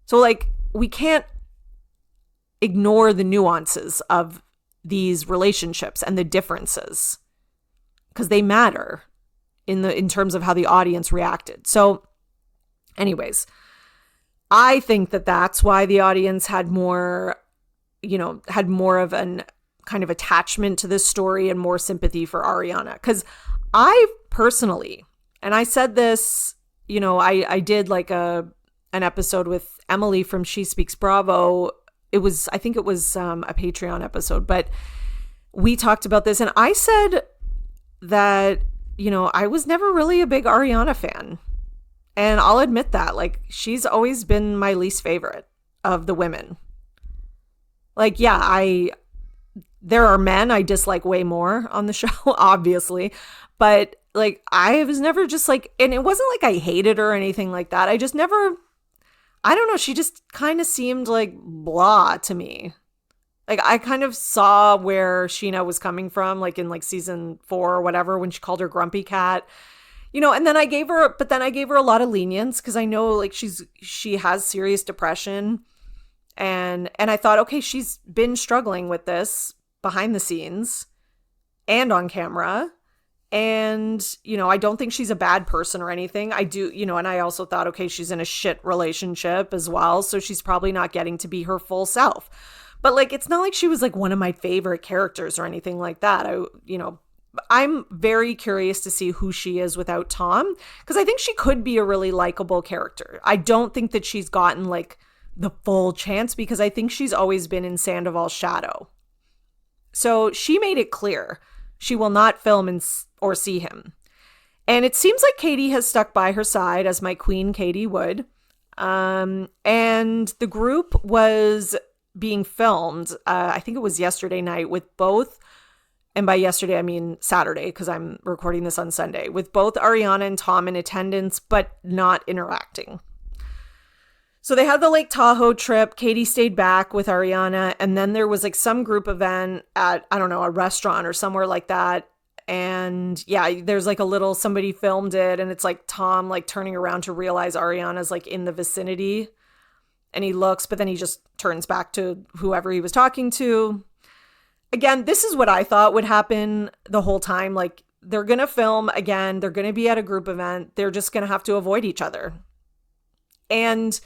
So like we can't ignore the nuances of these relationships and the differences because they matter in terms of how the audience reacted. So anyways, I think that that's why the audience had more of an kind of attachment to this story and more sympathy for Ariana. Because I personally, and I said this, you know, I did like an episode with Emily from She Speaks Bravo. I think it was a Patreon episode, but we talked about this and I said that, you know, I was never really a big Ariana fan. And I'll admit that, like, she's always been my least favorite of the women. Like, yeah, there are men I dislike way more on the show, obviously. But, like, I was never just, like, and it wasn't like I hated her or anything like that. I just never, I don't know, she just kind of seemed, like, blah to me. Like, I kind of saw where Scheana was coming from, like, in, like, season 4 or whatever, when she called her grumpy cat. You know, and then I gave her a lot of lenience because I know, like, she has serious depression. And I thought, okay, she's been struggling with this behind the scenes and on camera. And, you know, I don't think she's a bad person or anything. I do, you know, and I also thought, okay, she's in a shit relationship as well. So she's probably not getting to be her full self. But, like, it's not like she was, like, one of my favorite characters or anything like that. I'm very curious to see who she is without Tom, because I think she could be a really likable character. I don't think that she's gotten, like, the full chance because I think she's always been in Sandoval's shadow. So she made it clear she will not film or see him. And it seems like Katie has stuck by her side, as my queen Katie would. And the group was being filmed, I think it was yesterday night, with both, and by yesterday I mean Saturday because I'm recording this on Sunday, with both Ariana and Tom in attendance but not interacting. So they had the Lake Tahoe trip. Katie stayed back with Ariana, and then there was like some group event at, I don't know, a restaurant or somewhere like that. And yeah, there's like a little, somebody filmed it, and it's like Tom like turning around to realize Ariana's like in the vicinity, and he looks, but then he just turns back to whoever he was talking to. Again, this is what I thought would happen the whole time. Like, they're going to film again. They're going to be at a group event. They're just going to have to avoid each other. And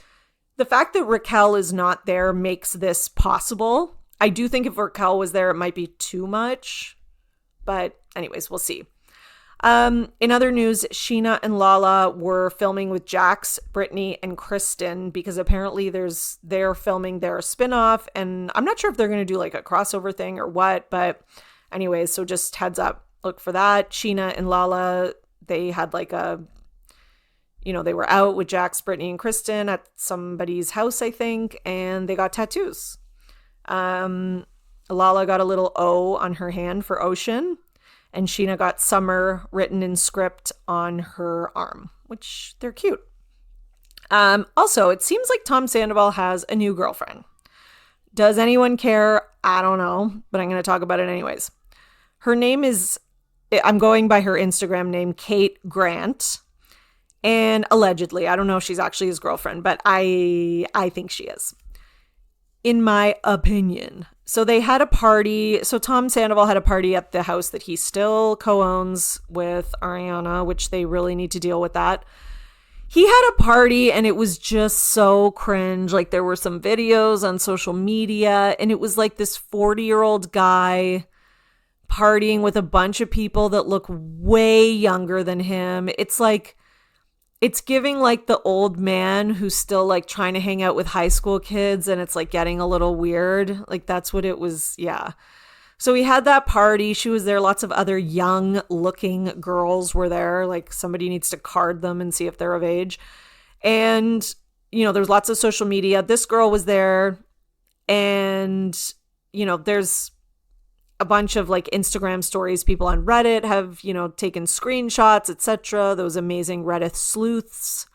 the fact that Raquel is not there makes this possible. I do think if Raquel was there, it might be too much. But anyways, we'll see. In other news, Scheana and Lala were filming with Jax, Brittany, and Kristen because apparently they're filming their spinoff, and I'm not sure if they're going to do like a crossover thing or what, but anyways, so just heads up, look for that. Scheana and Lala, they had like they were out with Jax, Brittany, and Kristen at somebody's house, I think, and they got tattoos. Lala got a little O on her hand for ocean. And Scheana got summer written in script on her arm, which they're cute. Also, it seems like Tom Sandoval has a new girlfriend. Does anyone care? I don't know, but I'm going to talk about it anyways. Her name is, I'm going by her Instagram name, Kate Grant. And allegedly, I don't know if she's actually his girlfriend, but I think she is. In my opinion. So they had a party. So Tom Sandoval had a party at the house that he still co-owns with Ariana, which they really need to deal with that. He had a party and it was just so cringe. Like there were some videos on social media and it was like this 40-year-old guy partying with a bunch of people that look way younger than him. It's giving like the old man who's still like trying to hang out with high school kids and it's like getting a little weird. Like that's what it was. Yeah. So we had that party. She was there. Lots of other young looking girls were there. Like somebody needs to card them and see if they're of age. And, there's lots of social media. This girl was there and, there's a bunch of like Instagram stories. People on Reddit have, taken screenshots, etc. Those amazing Reddit sleuths,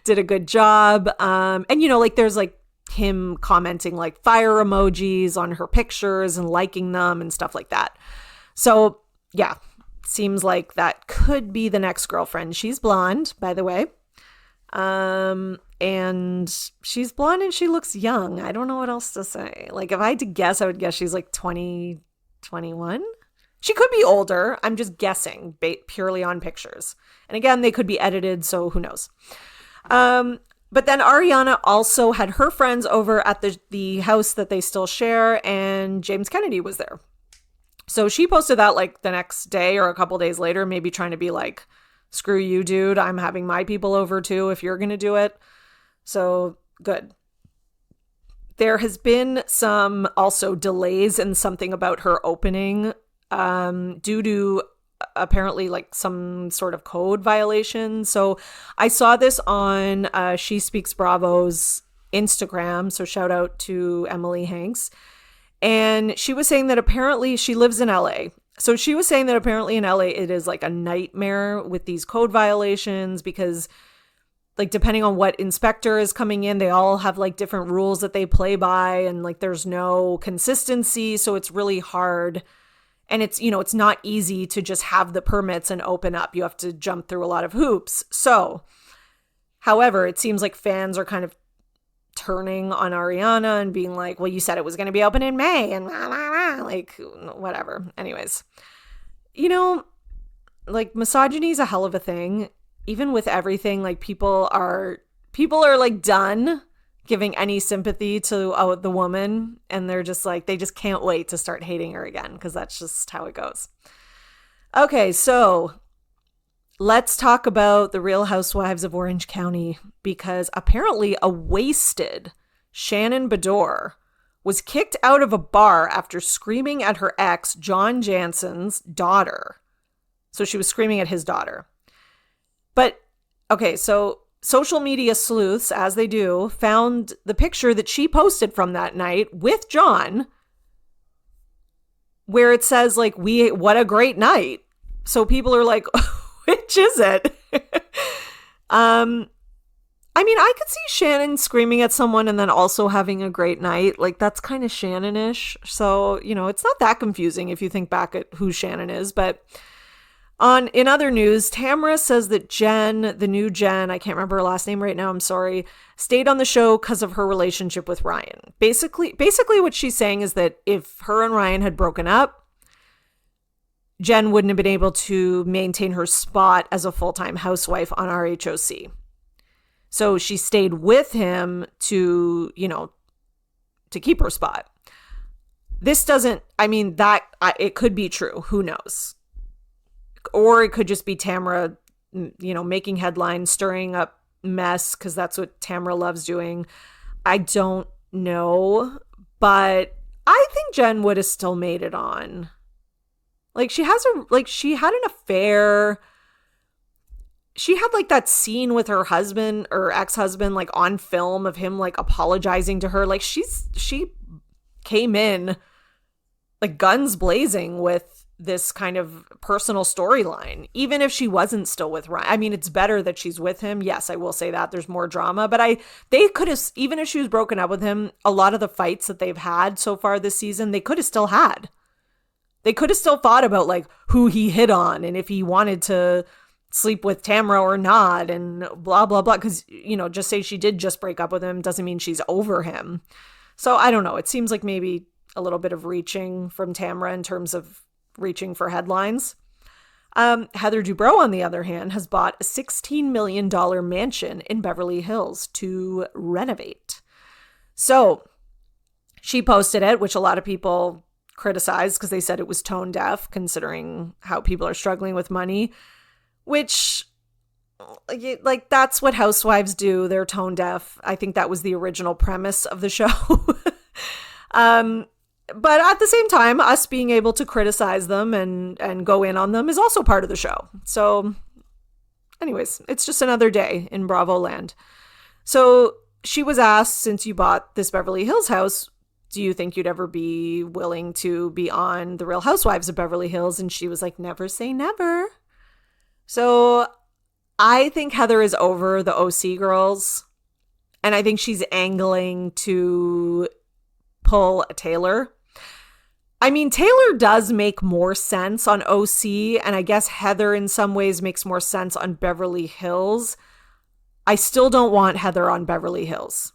did a good job. And, there's like him commenting like fire emojis on her pictures and liking them and stuff like that. So yeah, seems like that could be the next girlfriend. She's blonde, by the way. And she's blonde and she looks young. I don't know what else to say. Like if I had to guess, I would guess she's like 20, 21. She could be older. I'm just guessing purely on pictures. And again, they could be edited, so who knows. But then Ariana also had her friends over at the house that they still share, and James Kennedy was there. So she posted that like the next day or a couple days later, maybe trying to be like, screw you, dude. I'm having my people over too if you're going to do it. So good. There has been some also delays in something about her opening due to apparently like some sort of code violation. So I saw this on She Speaks Bravo's Instagram. So shout out to Emily Hanks. And she was saying that apparently she lives in LA. So she was saying that apparently in LA it is like a nightmare with these code violations because like depending on what inspector is coming in, they all have like different rules that they play by and like there's no consistency. So it's really hard. And it's, it's not easy to just have the permits and open up. You have to jump through a lot of hoops. So, however, it seems like fans are kind of turning on Ariana and being like, well, you said it was going to be open in May and like whatever. Anyways, like misogyny is a hell of a thing. Even with everything, like people are like done giving any sympathy to the woman, and they're just like, they just can't wait to start hating her again because that's just how it goes. Okay, so let's talk about the Real Housewives of Orange County, because apparently a wasted Shannon Beader was kicked out of a bar after screaming at her ex, John Jansen's daughter. So she was screaming at his daughter. But, okay, so social media sleuths, as they do, found the picture that she posted from that night with John, where it says, like, what a great night. So people are like, which is it? I mean, I could see Shannon screaming at someone and then also having a great night. Like, that's kind of Shannon-ish. So, it's not that confusing if you think back at who Shannon is, but... In other news, Tamara says that Jen, the new Jen, I can't remember her last name right now, I'm sorry, stayed on the show because of her relationship with Ryan. Basically what she's saying is that if her and Ryan had broken up, Jen wouldn't have been able to maintain her spot as a full-time housewife on RHOC. So she stayed with him to, to keep her spot. This doesn't, it could be true. Who knows? Or it could just be Tamra, making headlines, stirring up mess, because that's what Tamra loves doing. I don't know, but I think Jen would have still made it on. Like, she had an affair. She had like that scene with her husband or ex-husband, like on film, of him like apologizing to her. Like, she came in like guns blazing with this kind of personal storyline, even if she wasn't still with Ryan. I mean, it's better that she's with him. Yes, I will say that there's more drama, but they could have, even if she was broken up with him, a lot of the fights that they've had so far this season, they could have still had. They could have still fought about like who he hit on and if he wanted to sleep with Tamra or not and blah, blah, blah. Because, just say she did just break up with him doesn't mean she's over him. So I don't know. It seems like maybe a little bit of reaching from Tamra in terms of reaching for headlines. Heather Dubrow, on the other hand, has bought a $16 million mansion in Beverly Hills to renovate. So she posted it, which a lot of people criticized because they said it was tone deaf, considering how people are struggling with money, which, like, that's what housewives do. They're tone deaf. I think that was the original premise of the show. But at the same time, us being able to criticize them and go in on them is also part of the show. So anyways, it's just another day in Bravo land. So she was asked, since you bought this Beverly Hills house, do you think you'd ever be willing to be on The Real Housewives of Beverly Hills? And she was like, never say never. So I think Heather is over the OC girls. And I think she's angling to pull a Taylor. I mean, Taylor does make more sense on OC, and I guess Heather in some ways makes more sense on Beverly Hills. I still don't want Heather on Beverly Hills,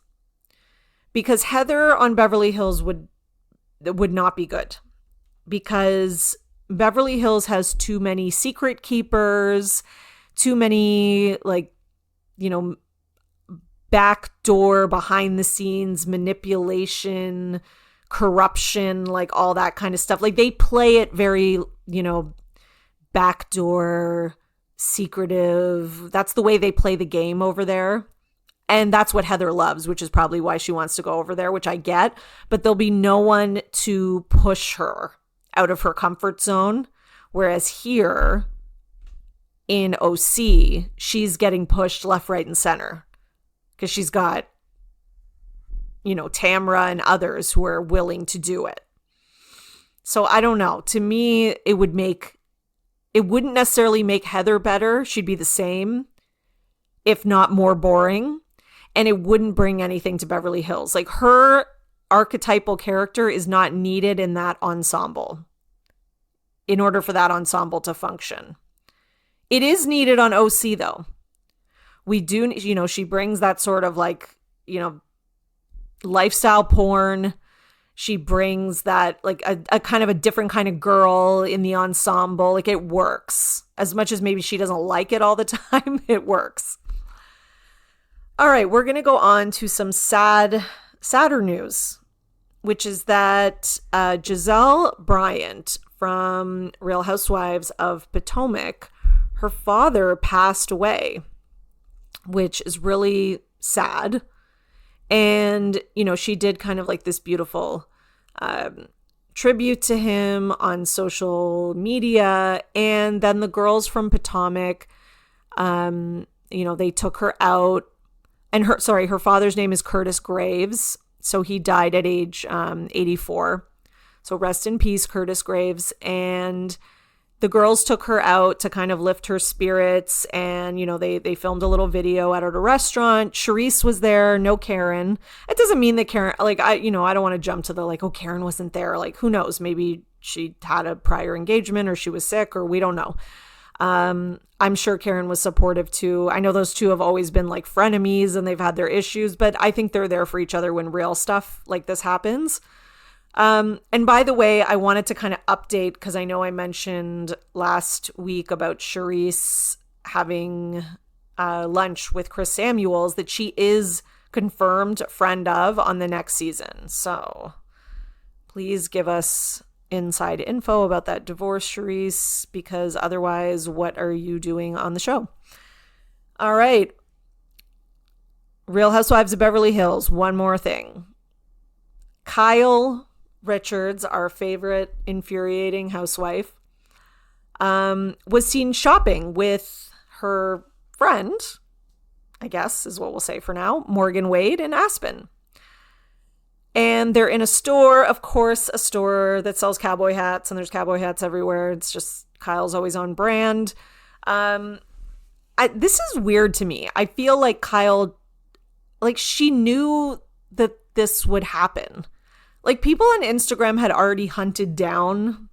because Heather on Beverly Hills would not be good, because Beverly Hills has too many secret keepers, too many backdoor, behind the scenes manipulation, corruption, like all that kind of stuff. Like, they play it very, backdoor, secretive. That's the way they play the game over there. And that's what Heather loves, which is probably why she wants to go over there, which I get. But there'll be no one to push her out of her comfort zone. Whereas here in OC, she's getting pushed left, right, and center, because she's got, Tamra and others who are willing to do it. So I don't know. To me, it wouldn't necessarily make Heather better. She'd be the same, if not more boring. And it wouldn't bring anything to Beverly Hills. Like, her archetypal character is not needed in that ensemble in order for that ensemble to function. It is needed on OC, though. We do, she brings that sort of lifestyle porn. She brings that a kind of a different kind of girl in the ensemble. Like, it works. As much as maybe she doesn't like it all the time, it works. All right, we're going to go on to some sadder news, which is that Giselle Bryant from Real Housewives of Potomac, her father passed away, which is really sad. And, she did kind of like this beautiful tribute to him on social media. And then the girls from Potomac, they took her out. And her father's name is Curtis Graves. So he died at age 84. So rest in peace, Curtis Graves. And the girls took her out to kind of lift her spirits. And, they filmed a little video out at a restaurant. Charisse was there, no Karen. It doesn't mean that Karen, I don't want to jump to the, Karen wasn't there. Like, who knows? Maybe she had a prior engagement, or she was sick, or we don't know. I'm sure Karen was supportive too. I know those two have always been like frenemies and they've had their issues, but I think they're there for each other when real stuff like this happens. And by the way, I wanted to kind of update, because I know I mentioned last week about Charisse having lunch with Chris Samuels that she is confirmed friend of on the next season. So please give us inside info about that divorce, Charisse, because otherwise, what are you doing on the show? All right. Real Housewives of Beverly Hills. One more thing. Kyle Richards, our favorite infuriating housewife, was seen shopping with her friend, I guess is what we'll say for now, Morgan Wade in Aspen. And they're in a store, of course, a store that sells cowboy hats, and there's cowboy hats everywhere. It's just Kyle's always on brand. This is weird to me. I feel like Kyle, like she knew that this would happen. Like people on Instagram had already hunted down,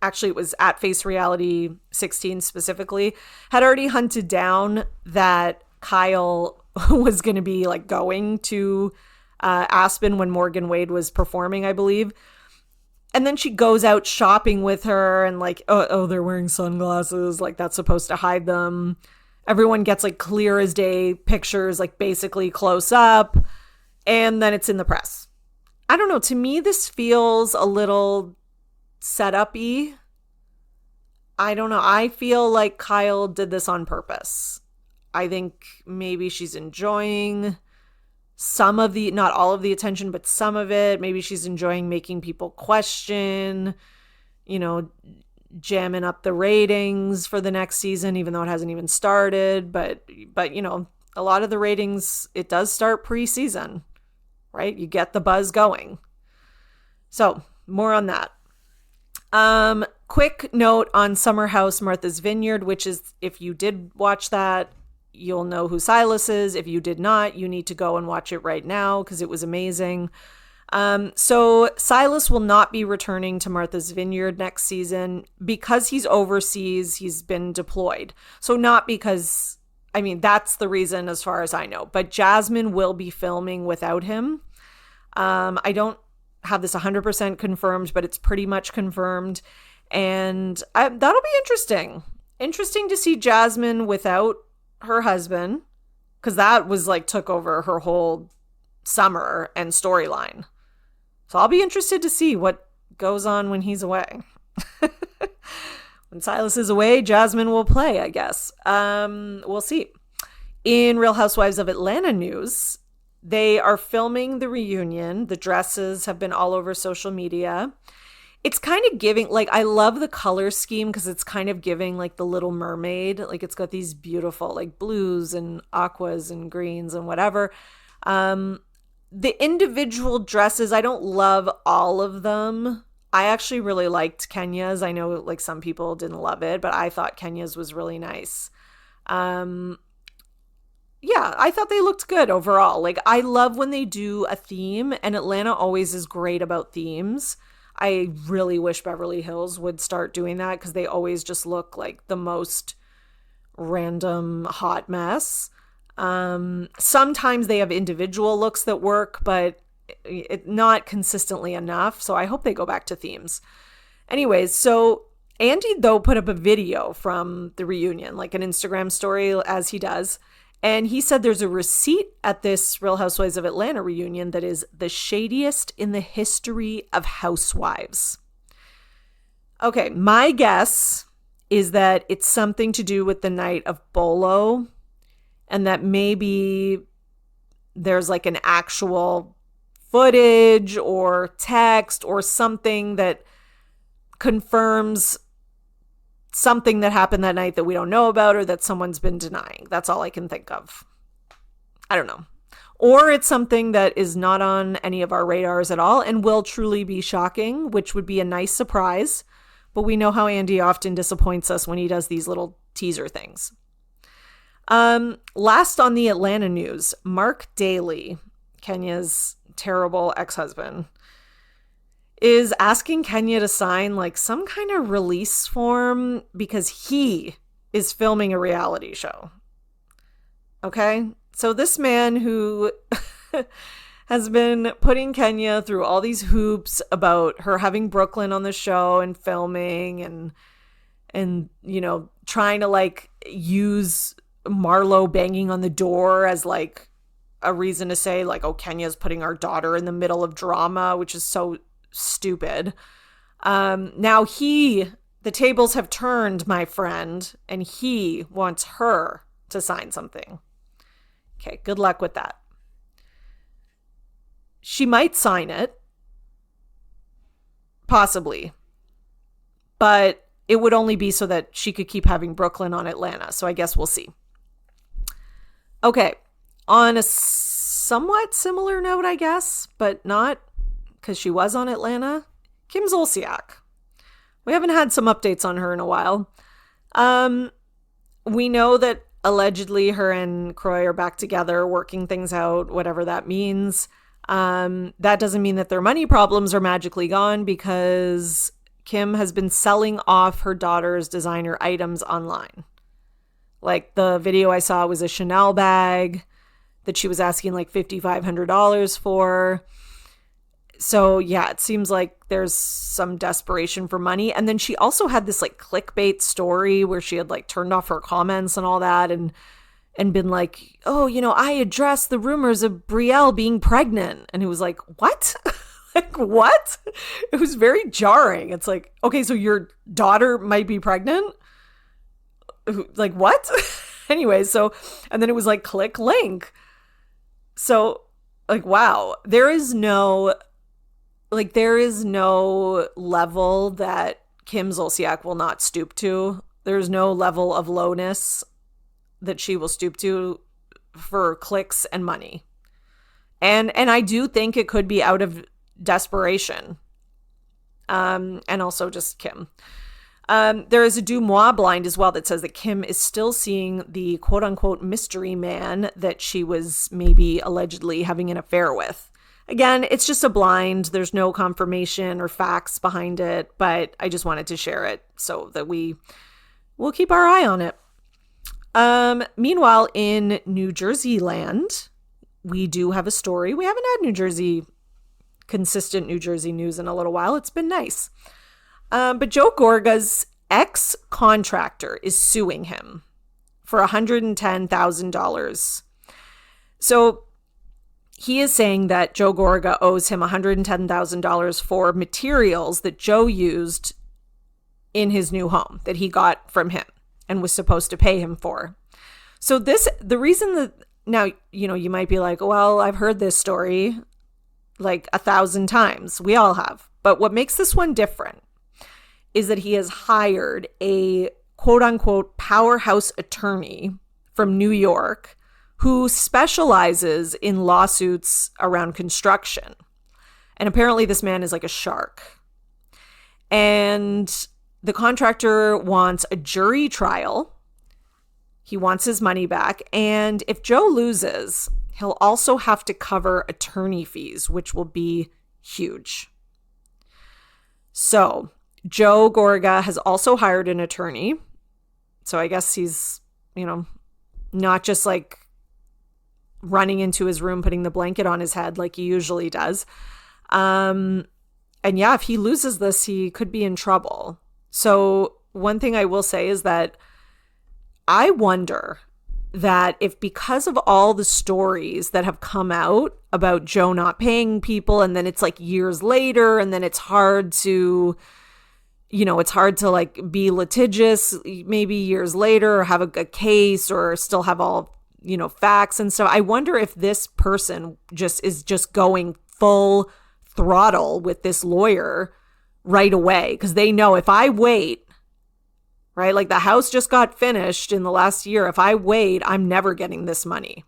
actually it was at Face Reality 16 specifically, had already hunted down that Kyle was going to be like going to Aspen when Morgan Wade was performing, I believe. And then she goes out shopping with her and like, oh, they're wearing sunglasses. Like that's supposed to hide them. Everyone gets like clear as day pictures, like basically close up. And then it's in the press. I don't know. To me, this feels a little setup-y. I don't know. I feel like Kyle did this on purpose. I think maybe she's enjoying some of the, not all of the attention, but some of it. Maybe she's enjoying making people question, jamming up the ratings for the next season, even though it hasn't even started. But a lot of the ratings, it does start pre-season, right? You get the buzz going. So more on that. Quick note on Summer House Martha's Vineyard, which is, if you did watch that, you'll know who Silas is. If you did not, you need to go and watch it right now because it was amazing. So Silas will not be returning to Martha's Vineyard next season because he's overseas. He's been deployed. So not because, that's the reason as far as I know. But Jasmine will be filming without him. I don't have this 100% confirmed, but it's pretty much confirmed. And that'll be interesting. Interesting to see Jasmine without her husband, because that was like took over her whole summer and storyline. So I'll be interested to see what goes on when he's away. When Silas is away, Jasmine will play, I guess. We'll see. In Real Housewives of Atlanta news, they are filming the reunion. The dresses have been all over social media. It's kind of giving, like, I love the color scheme because it's kind of giving like the Little Mermaid. Like it's got these beautiful like blues and aquas and greens and whatever. The individual dresses, I don't love all of them. I actually really liked Kenya's. I know like some people didn't love it, but I thought Kenya's was really nice. Yeah, I thought they looked good overall. Like I love when they do a theme, and Atlanta always is great about themes. I really wish Beverly Hills would start doing that because they always just look like the most random hot mess. Sometimes they have individual looks that work, but not consistently enough. So I hope they go back to themes. Anyways, so Andy, though, put up a video from the reunion, like an Instagram story, as he does. And he said there's a receipt at this Real Housewives of Atlanta reunion that is the shadiest in the history of housewives. Okay, my guess is that it's something to do with the night of Bolo, and that maybe there's like an actual footage or text or something that confirms something that happened that night that we don't know about or that someone's been denying. That's all I can think of. I don't know. Or it's something that is not on any of our radars at all and will truly be shocking, which would be a nice surprise. But we know how Andy often disappoints us when he does these little teaser things. Last on the Atlanta news, Mark Daly, Kenya's terrible ex-husband, is asking Kenya to sign like some kind of release form because he is filming a reality show. Okay? So this man who has been putting Kenya through all these hoops about her having Brooklyn on the show and filming and trying to like use Marlo banging on the door as like a reason to say like, oh, Kenya's putting our daughter in the middle of drama, which is so stupid. Now the tables have turned, my friend, and he wants her to sign something. Okay, good luck with that. She might sign it. Possibly. But it would only be so that she could keep having Brooklyn on Atlanta. So I guess we'll see. Okay. On a somewhat similar note, I guess, but not because she was on Atlanta, Kim Zolciak. We haven't had some updates on her in a while. We know that allegedly her and Croy are back together, working things out, whatever that means. That doesn't mean that their money problems are magically gone, because Kim has been selling off her daughter's designer items online. Like the video I saw was a Chanel bag that she was asking like $5,500 for. So yeah, it seems like there's some desperation for money. And then she also had this like clickbait story where she had like turned off her comments and all that and been like, oh, I addressed the rumors of Brielle being pregnant. And it was like, what? Like, what? It was very jarring. It's like, okay, so your daughter might be pregnant? Like, what? Anyway, and then it was like, click link. So, like, wow. There is no level that Kim Zolciak will not stoop to. There's no level of lowness that she will stoop to for clicks and money. And I do think it could be out of desperation. And also just Kim. There is a Dumois blind as well that says that Kim is still seeing the quote unquote mystery man that she was maybe allegedly having an affair with. Again, it's just a blind. There's no confirmation or facts behind it, but I just wanted to share it so that we'll keep our eye on it. Meanwhile, in New Jersey land, we do have a story. We haven't had consistent New Jersey news in a little while. It's been nice. But Joe Gorga's ex-contractor is suing him for $110,000. So he is saying that Joe Gorga owes him $110,000 for materials that Joe used in his new home that he got from him and was supposed to pay him for. So the reason that now, you might be like, well, I've heard this story like 1,000 times. We all have. But what makes this one different is that he has hired a quote unquote powerhouse attorney from New York who specializes in lawsuits around construction. And apparently this man is like a shark. And the contractor wants a jury trial. He wants his money back. And if Joe loses, he'll also have to cover attorney fees, which will be huge. So Joe Gorga has also hired an attorney. So I guess he's, not just like running into his room, putting the blanket on his head like he usually does. And yeah, if he loses this, he could be in trouble. So one thing I will say is that I wonder that if because of all the stories that have come out about Joe not paying people, and then it's like years later, and then it's hard to like be litigious maybe years later or have a case or still have all, facts and stuff. I wonder if this person is going full throttle with this lawyer right away, because they know if I wait, right, like the house just got finished in the last year. If I wait, I'm never getting this money.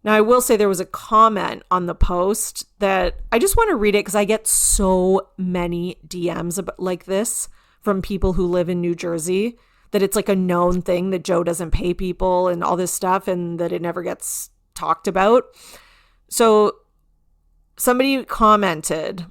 Now, I will say there was a comment on the post that I just want to read it because I get so many DMs like this from people who live in New Jersey, that it's like a known thing that Joe doesn't pay people and all this stuff and that it never gets talked about. So somebody commented,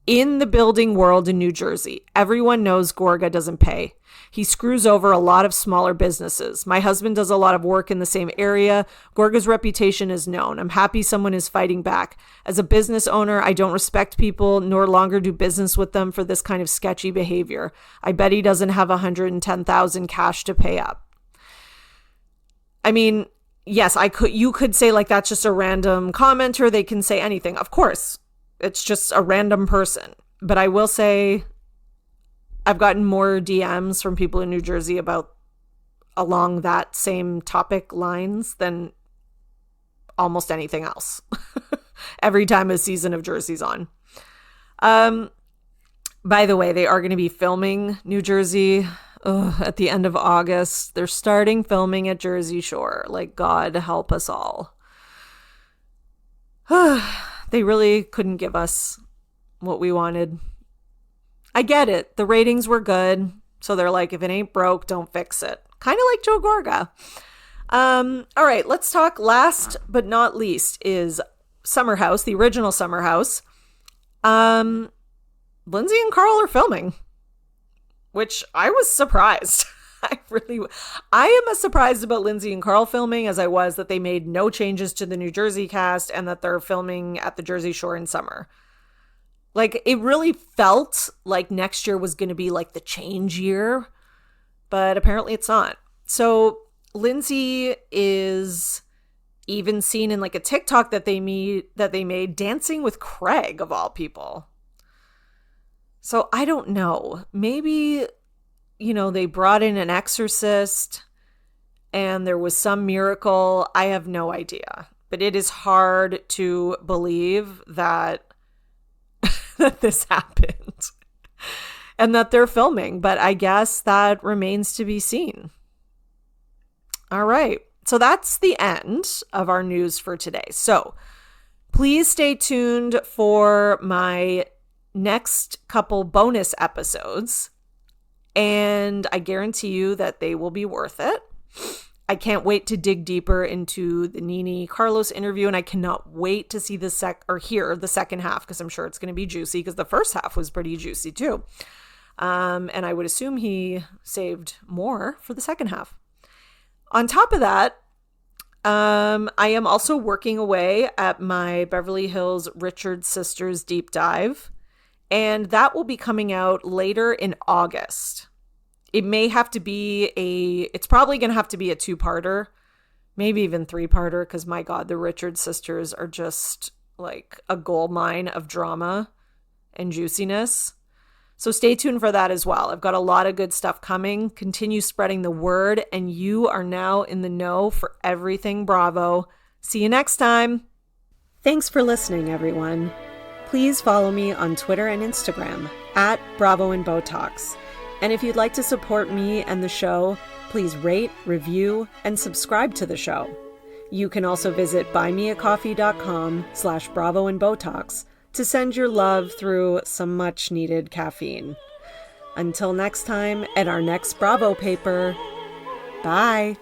in the building world in New Jersey, everyone knows Gorga doesn't pay. He screws over a lot of smaller businesses. My husband does a lot of work in the same area. Gorga's reputation is known. I'm happy someone is fighting back. As a business owner, I don't respect people nor longer do business with them for this kind of sketchy behavior. I bet he doesn't have $110,000 cash to pay up. I mean, yes, you could say like that's just a random commenter. They can say anything. Of course, it's just a random person. But I will say I've gotten more DMs from people in New Jersey about along that same topic lines than almost anything else. Every time a season of Jersey's on. By the way, they are going to be filming New Jersey at the end of August. They're starting filming at Jersey Shore. Like, God help us all. They really couldn't give us what we wanted. I get it. The ratings were good. So they're like, if it ain't broke, don't fix it. Kind of like Joe Gorga. All right, let's talk last but not least is Summer House, the original Summer House. Lindsay and Carl are filming, which I was surprised. I am as surprised about Lindsay and Carl filming as I was that they made no changes to the New Jersey cast and that they're filming at the Jersey Shore in summer. Like, it really felt like next year was going to be like the change year, but apparently it's not. So Lindsay is even seen in like a TikTok that they made dancing with Craig of all people. So I don't know. Maybe, they brought in an exorcist and there was some miracle. I have no idea. But it is hard to believe that this happened and that they're filming. But I guess that remains to be seen. All right. So that's the end of our news for today. So please stay tuned for my next couple bonus episodes. And I guarantee you that they will be worth it. I can't wait to dig deeper into the Nene Carlos interview, and I cannot wait to see hear the second half, because I'm sure it's going to be juicy, because the first half was pretty juicy too. And I would assume he saved more for the second half. On top of that, I am also working away at my Beverly Hills Richard Sisters deep dive, and that will be coming out later in August. It may have to be it's probably going to have to be a 2-parter, maybe even 3-parter, because my God, the Richard sisters are just like a gold mine of drama and juiciness. So stay tuned for that as well. I've got a lot of good stuff coming. Continue spreading the word, and you are now in the know for everything Bravo. See you next time. Thanks for listening, everyone. Please follow me on Twitter and Instagram at Bravo and Botox. And if you'd like to support me and the show, please rate, review, and subscribe to the show. You can also visit buymeacoffee.com/Bravo and Botox to send your love through some much needed caffeine. Until next time, at our next Bravo paper, bye.